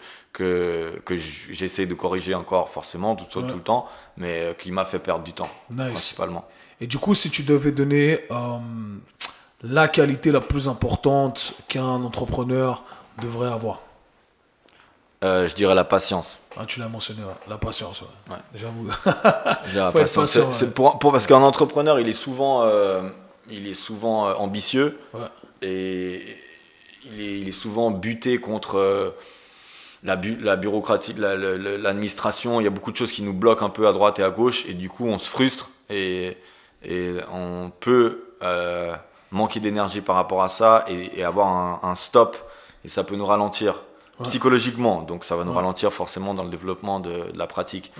j'essaie de corriger encore, forcément, tout le temps, mais qui m'a fait perdre du temps, principalement. Et du coup, si tu devais donner la qualité la plus importante qu'un entrepreneur devrait avoir? Je dirais la patience. Ah, tu l'as mentionné, la patience. Ouais. J'avoue. La patience. C'est parce qu'un entrepreneur, il est souvent ambitieux et il est souvent buté contre la bureaucratie, l'administration. Il y a beaucoup de choses qui nous bloquent un peu à droite et à gauche, et du coup, on se frustre et on peut manquer d'énergie par rapport à ça et avoir un stop, et ça peut nous ralentir psychologiquement, donc ça va nous ralentir forcément dans le développement de la pratique.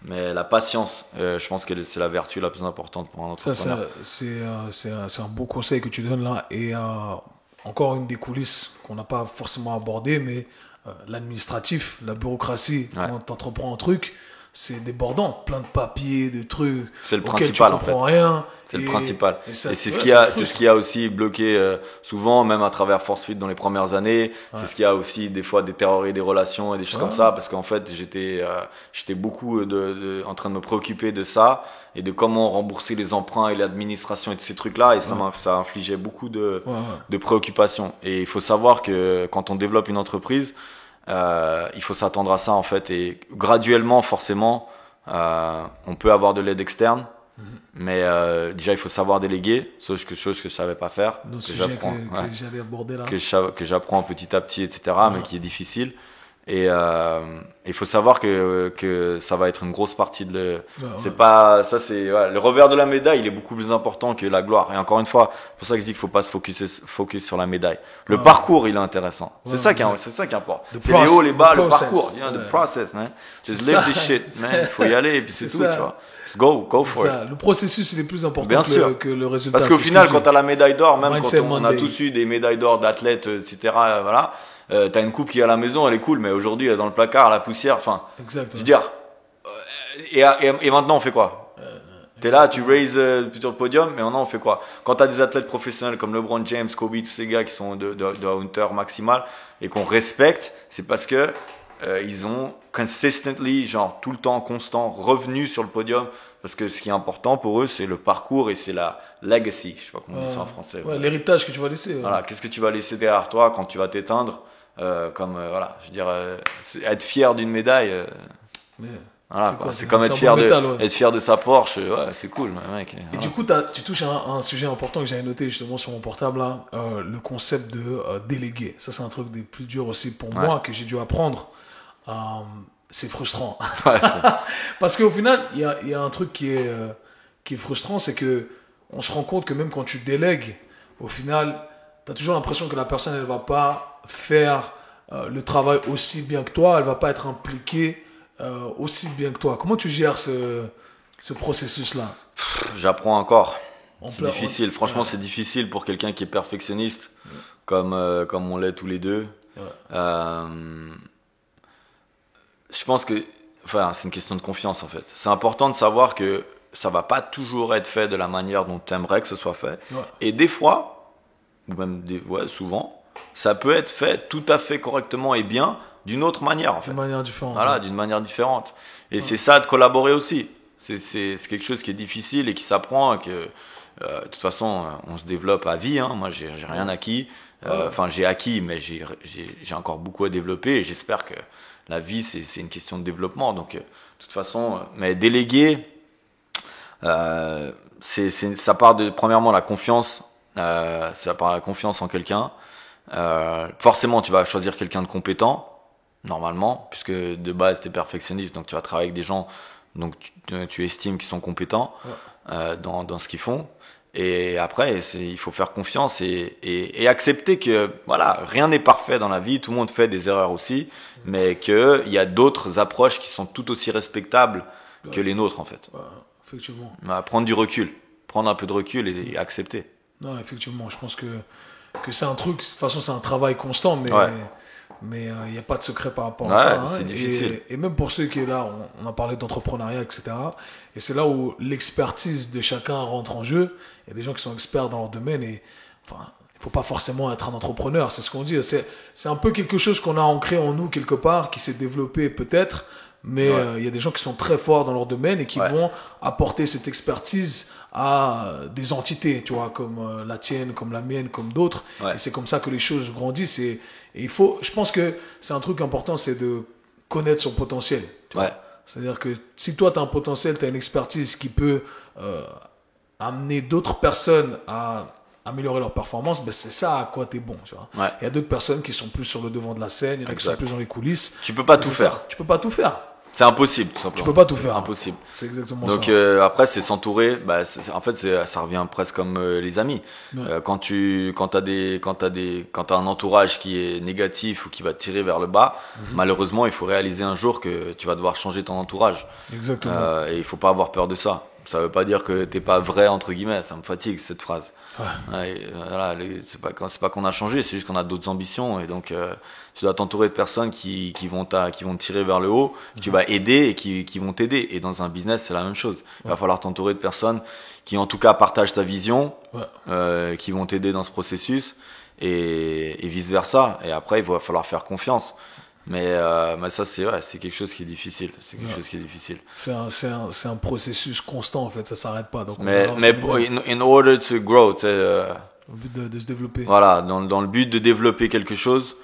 Mais la patience, je pense que c'est la vertu la plus importante pour un entrepreneur. C'est un beau conseil que tu donnes là, et encore une des coulisses qu'on n'a pas forcément abordé, mais l'administratif, la bureaucratie, quand tu entreprends un truc, c'est débordant, plein de papiers, de trucs. C'est le principal en fait. Rien. C'est le principal. Et c'est ce qui a aussi bloqué souvent, même à travers ForceFit dans les premières années. C'est ce qui a aussi des fois détérioré des relations et des choses comme ça, parce qu'en fait j'étais beaucoup en train de me préoccuper de ça et de comment rembourser les emprunts et l'administration et de ces trucs-là, et ça infligeait beaucoup de préoccupations. Et il faut savoir que quand on développe une entreprise, il faut s'attendre à ça en fait, et graduellement forcément on peut avoir de l'aide externe, mais déjà il faut savoir déléguer, chose que je savais pas faire, que j'apprends petit à petit, etc. Mais qui est difficile. Et il faut savoir que ça va être une grosse partie c'est pas ça, c'est le revers de la médaille, il est beaucoup plus important que la gloire. Et encore une fois, c'est pour ça que je dis qu'il faut pas se focus sur la médaille. Le parcours, il est intéressant. C'est ça qui importe. C'est les hauts, les bas, le parcours. The process, man. Just live this shit, man. Il faut y aller, et puis c'est tout, tu vois. Go for it. Le processus, il est plus important que le résultat. Parce qu'au final, quand tu as la médaille d'or, même quand on a tous eu des médailles d'or d'athlètes, etc., voilà, t'as une coupe qui est à la maison, elle est cool, mais aujourd'hui elle est dans le placard, à la poussière, enfin, je veux dire, et maintenant on fait quoi? T'es là, tu raises plutôt le podium, mais maintenant on fait quoi? Quand t'as des athlètes professionnels comme LeBron James, Kobe, tous ces gars qui sont de hauteur maximale et qu'on respecte, c'est parce que ils ont consistently, genre tout le temps constant, revenu sur le podium, parce que ce qui est important pour eux, c'est le parcours et c'est la legacy, je sais pas comment on dit ça en français. L'héritage que tu vas laisser. Voilà, qu'est-ce que tu vas laisser derrière toi quand tu vas t'éteindre, voilà, je veux dire, être fier d'une médaille. Voilà, C'est quoi. quoi, C'est c'est comme un être fier symbole métal, ouais. être fier de sa Porsche. Ouais, c'est cool, mec. Et Voilà. du coup, tu touches à un sujet important que j'avais noté justement sur mon portable, là, le concept de déléguer. Ça, c'est un truc des plus durs aussi pour Ouais. moi que j'ai dû apprendre. Euh, c'est frustrant. Ouais, Parce qu'au final, il y a un truc qui est frustrant, c'est que on se rend compte que même quand tu délègues, au final, tu as toujours l'impression que la personne, elle va pas faire le travail aussi bien que toi, elle va pas être impliquée aussi bien que toi. Comment tu gères ce processus-là? j'apprends encore. On C'est pleure- difficile. Franchement, ouais, c'est difficile pour quelqu'un qui est perfectionniste, comme on l'est tous les deux. ouais, Euh, je pense que, enfin, c'est une question de confiance en fait. C'est important de savoir que ça va pas toujours être fait de la manière dont tu aimerais que ce soit fait. ouais. Et des fois, ou même ouais, souvent, ça peut être fait tout à fait correctement et bien d'une autre manière en fait. De manière différente. Voilà, Ouais. d'une manière différente. Et c'est ça de collaborer aussi. C'est quelque chose qui est difficile et qui s'apprend. Et que, de toute façon, on se développe à vie. Hein. Moi, j'ai rien acquis. Enfin, j'ai acquis, mais j'ai encore beaucoup à développer. Et j'espère que la vie, c'est une question de développement. Donc, de toute façon, mais déléguer, ça part de, premièrement, la confiance. Ça part de la confiance en quelqu'un. Forcément, tu vas choisir quelqu'un de compétent. Normalement, puisque de base tu es perfectionniste, donc tu vas travailler avec des gens donc tu estimes qu'ils sont compétents dans ce qu'ils font. Et après, il faut faire confiance et accepter que voilà, rien n'est parfait dans la vie, tout le monde fait des erreurs aussi, mais qu'il y a d'autres approches qui sont tout aussi respectables que les nôtres en fait. Ouais, effectivement. Prendre du recul, prendre un peu de recul et accepter. Non, effectivement, je pense que c'est un truc, de toute façon, c'est un travail constant, mais Ouais. mais il n'y a pas de secret par rapport Ouais, à ça. c'est Hein. difficile. Et même pour ceux qui est là, on a parlé d'entrepreneuriat, etc. Et c'est là où l'expertise de chacun rentre en jeu. Il y a des gens qui sont experts dans leur domaine et enfin, il faut pas forcément être un entrepreneur, c'est ce qu'on dit. C'est un peu quelque chose qu'on a ancré en nous quelque part, qui s'est développé peut-être, mais Ouais. il y a des gens qui sont très forts dans leur domaine et qui Ouais. vont apporter cette expertise à des entités, tu vois, comme la tienne, comme la mienne, comme d'autres. Ouais. Et c'est comme ça que les choses grandissent. Et il faut, je pense que c'est un truc important, c'est de connaître son potentiel. Tu vois. Ouais. C'est-à-dire que si toi, tu as un potentiel, tu as une expertise qui peut amener d'autres personnes à améliorer leur performance, ben c'est ça à quoi tu es bon. Tu vois. Ouais. Il y a d'autres personnes qui sont plus sur le devant de la scène, il y en a qui sont Exact. plus dans les coulisses. Tu peux pas Et tout c'est ça. faire. Tu peux pas tout faire. C'est impossible, tout simplement. Tu peux pas tout faire. Impossible. C'est exactement Donc ça. après c'est s'entourer. Bah, en fait ça revient presque comme les amis. Ouais. Quand t'as un entourage qui est négatif ou qui va te tirer vers le bas, malheureusement il faut réaliser un jour que tu vas devoir changer ton entourage. Exactement. Et il faut pas avoir peur de ça. Ça veut pas dire que t'es pas vrai entre guillemets. Ça me fatigue cette phrase. Ouais. Et, voilà, c'est pas qu'on a changé, c'est juste qu'on a d'autres ambitions et donc tu dois t'entourer de personnes qui vont te tirer vers le haut, que tu vas aider et qui vont t'aider. Et dans un business, c'est la même chose. Il va falloir t'entourer de personnes qui en tout cas partagent ta vision, qui vont t'aider dans ce processus et vice versa. Et après, il va falloir faire confiance. Mais ça, c'est quelque chose qui est difficile. C'est quelque chose qui est difficile. C'est un processus constant en fait, ça s'arrête pas. Donc Mais in order to grow, le but de se développer. voilà, dans le but de développer quelque chose,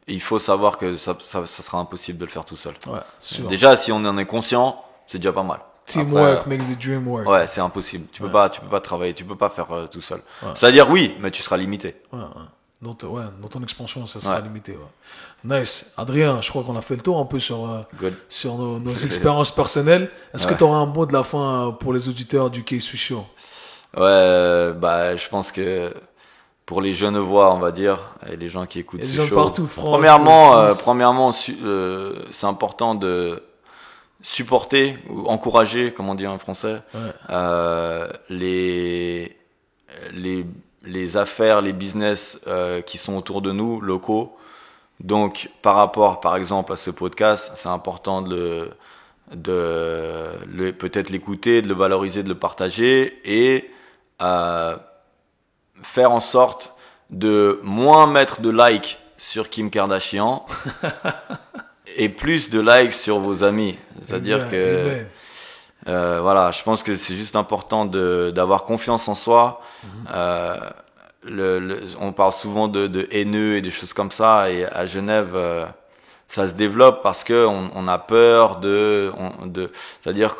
il faut savoir que ça sera impossible de le faire tout seul. Ouais, sûr. Déjà, si on en est conscient, c'est déjà pas mal. Teamwork Après, makes the dream work. ouais, c'est impossible. Tu peux pas travailler, tu peux pas faire tout seul. Ouais. C'est-à-dire oui, mais tu seras limité. Ouais. Dans ton expansion, ça sera Ouais. limité. Ouais. Nice. Adrien, je crois qu'on a fait le tour un peu sur Good. nos expériences personnelles. Est-ce que Ouais. tu auras un mot de la fin pour les auditeurs du K-Sui Show? Ouais, bah, je pense que pour les Genevois, on va dire, et les gens qui écoutent Et les ce gens show, partout, France, premièrement, c'est important de supporter ou encourager, comme on dit en français, les affaires, les business qui sont autour de nous, locaux. Donc, par rapport, par exemple, à ce podcast, c'est important de peut-être l'écouter, de le valoriser, de le partager et faire en sorte de moins mettre de likes sur Kim Kardashian et plus de likes sur vos amis. C'est-à-dire que voilà, je pense que c'est juste important d'avoir confiance en soi. On parle souvent de haineux et des choses comme ça. Et à Genève, ça se développe parce que on a peur c'est-à-dire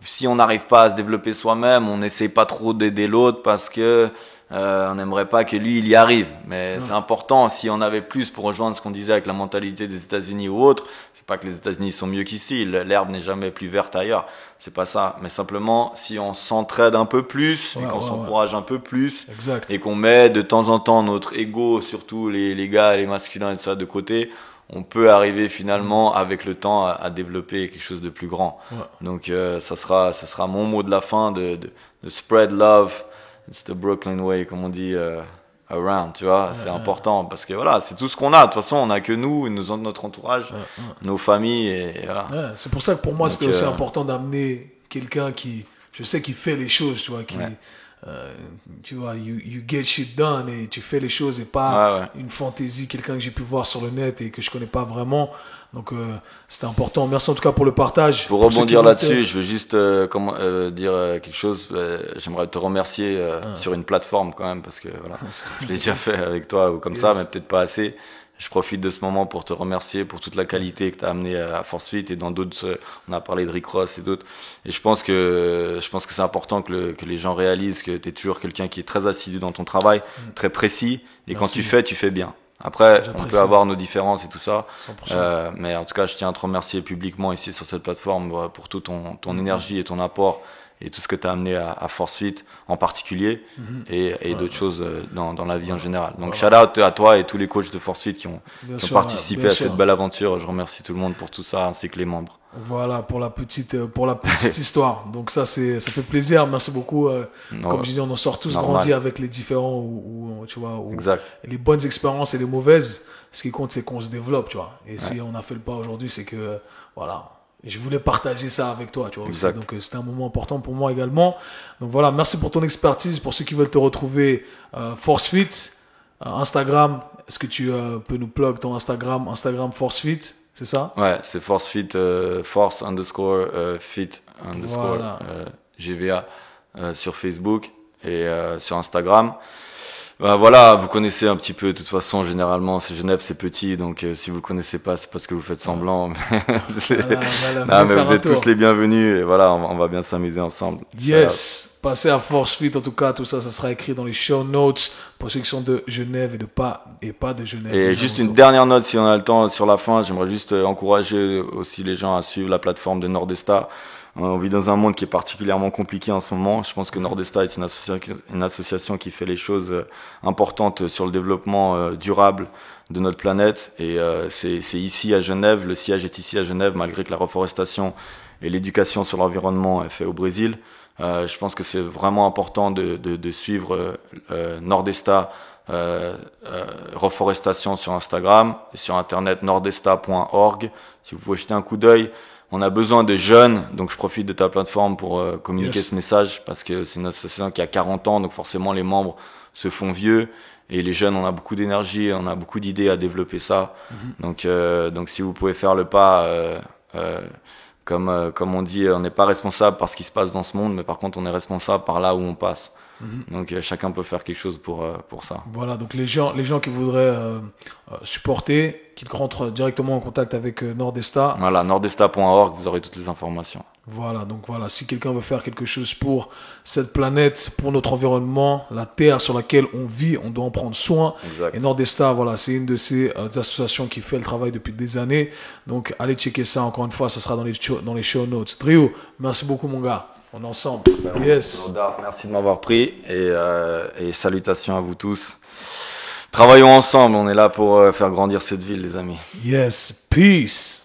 si on n'arrive pas à se développer soi-même, on n'essaie pas trop d'aider l'autre parce que on n'aimerait pas que lui il y arrive. Mais c'est important. Si on avait plus, pour rejoindre ce qu'on disait avec la mentalité des États-Unis ou autre, c'est pas que les États-Unis sont mieux qu'ici. L'herbe n'est jamais plus verte ailleurs. C'est pas ça. Mais simplement, si on s'entraide un peu plus et qu'on s'encourage un peu plus, et qu'on met de temps en temps notre ego, surtout les gars, les masculins et tout ça de côté, on peut arriver finalement avec le temps à développer quelque chose de plus grand. Donc ça sera mon mot de la fin de spread love. It's the Brooklyn way, comme on dit, around, tu vois. C'est important parce que voilà, c'est tout ce qu'on a. De toute façon, on a que nous, notre entourage, nos familles et voilà. C'est pour ça que pour moi, c'était aussi important d'amener quelqu'un qui, je sais, qui fait les choses, tu vois, qui, tu vois, you get shit done et tu fais les choses et pas une fantaisie, quelqu'un que j'ai pu voir sur le net et que je connais pas vraiment. Donc c'était important. Merci en tout cas pour le partage. Pour rebondir là-dessus, je veux juste dire quelque chose. J'aimerais te remercier sur une plateforme quand même parce que voilà, je l'ai déjà fait avec toi ou comme ça, mais peut-être pas assez. Je profite de ce moment pour te remercier pour toute la qualité que tu as amené à Force Fit et dans d'autres, on a parlé de Rick Ross et d'autres. Et je pense que c'est important que les gens réalisent que tu es toujours quelqu'un qui est très assidu dans ton travail, très précis, et quand tu fais bien. Après, on peut avoir nos différences et tout ça, mais en tout cas, je tiens à te remercier publiquement ici sur cette plateforme pour toute ton énergie et ton apport et tout ce que tu as amené à Force Fit en particulier et d'autres choses dans la vie en général. Donc shout out à toi et tous les coachs de Force Fit qui ont participé à cette belle aventure. Je remercie tout le monde pour tout ça ainsi que les membres. Voilà pour la petite histoire. Donc ça fait plaisir. Merci beaucoup. Comme je dis, on en sort tous grandis avec les différents tu vois, les bonnes expériences et les mauvaises. Ce qui compte, c'est qu'on se développe, tu vois. Et si on a fait le pas aujourd'hui, c'est que voilà. Je voulais partager ça avec toi, tu vois. Aussi. Donc, c'était un moment important pour moi également. Donc, voilà, merci pour ton expertise. Pour ceux qui veulent te retrouver, Force Fit, Instagram, est-ce que tu peux nous plug ton Instagram Force Fit, c'est ça? Ouais, c'est Force Fit, Force_Fit_ GVA sur Facebook et sur Instagram. Voilà, vous connaissez un petit peu, de toute façon, généralement, Genève, c'est petit, donc si vous connaissez pas, c'est parce que vous faites semblant. Mais vous êtes tous les bienvenus, et voilà, on va bien s'amuser ensemble. Yes, passez à Force Fit, en tout cas, tout ça, ça sera écrit dans les show notes, pour ceux qui sont de Genève et pas de Genève. Et juste une dernière note, si on a le temps, sur la fin, j'aimerais juste encourager aussi les gens à suivre la plateforme de Nordesta. On vit dans un monde qui est particulièrement compliqué en ce moment. Je pense que Nordesta est une association qui fait les choses importantes sur le développement durable de notre planète. Et c'est ici à Genève, le siège est ici à Genève, malgré que la reforestation et l'éducation sur l'environnement est fait au Brésil. Je pense que c'est vraiment important de suivre Nordesta reforestation sur Instagram et sur internet nordesta.org. Si vous pouvez jeter un coup d'œil. On a besoin de jeunes, donc je profite de ta plateforme pour communiquer ce message parce que c'est une association qui a 40 ans, donc forcément les membres se font vieux et les jeunes, on a beaucoup d'énergie, on a beaucoup d'idées à développer ça. Donc si vous pouvez faire le pas, comme on dit, on n'est pas responsable par ce qui se passe dans ce monde, mais par contre on est responsable par là où on passe. Donc chacun peut faire quelque chose pour ça. Voilà, donc les gens qui voudraient supporter, qu'ils rentrent directement en contact avec Nordesta. Voilà, nordesta.org, vous aurez toutes les informations. Voilà, donc voilà, si quelqu'un veut faire quelque chose pour cette planète, pour notre environnement, la terre sur laquelle on vit, on doit en prendre soin. Exact. Et Nordesta, voilà, c'est une de ces associations qui fait le travail depuis des années. Donc allez checker ça, encore une fois, ce sera dans les show notes. Drew, merci beaucoup mon gars. On est ensemble. Yes. Merci de m'avoir pris et salutations à vous tous. Travaillons ensemble, on est là pour faire grandir cette ville, les amis. Yes, peace.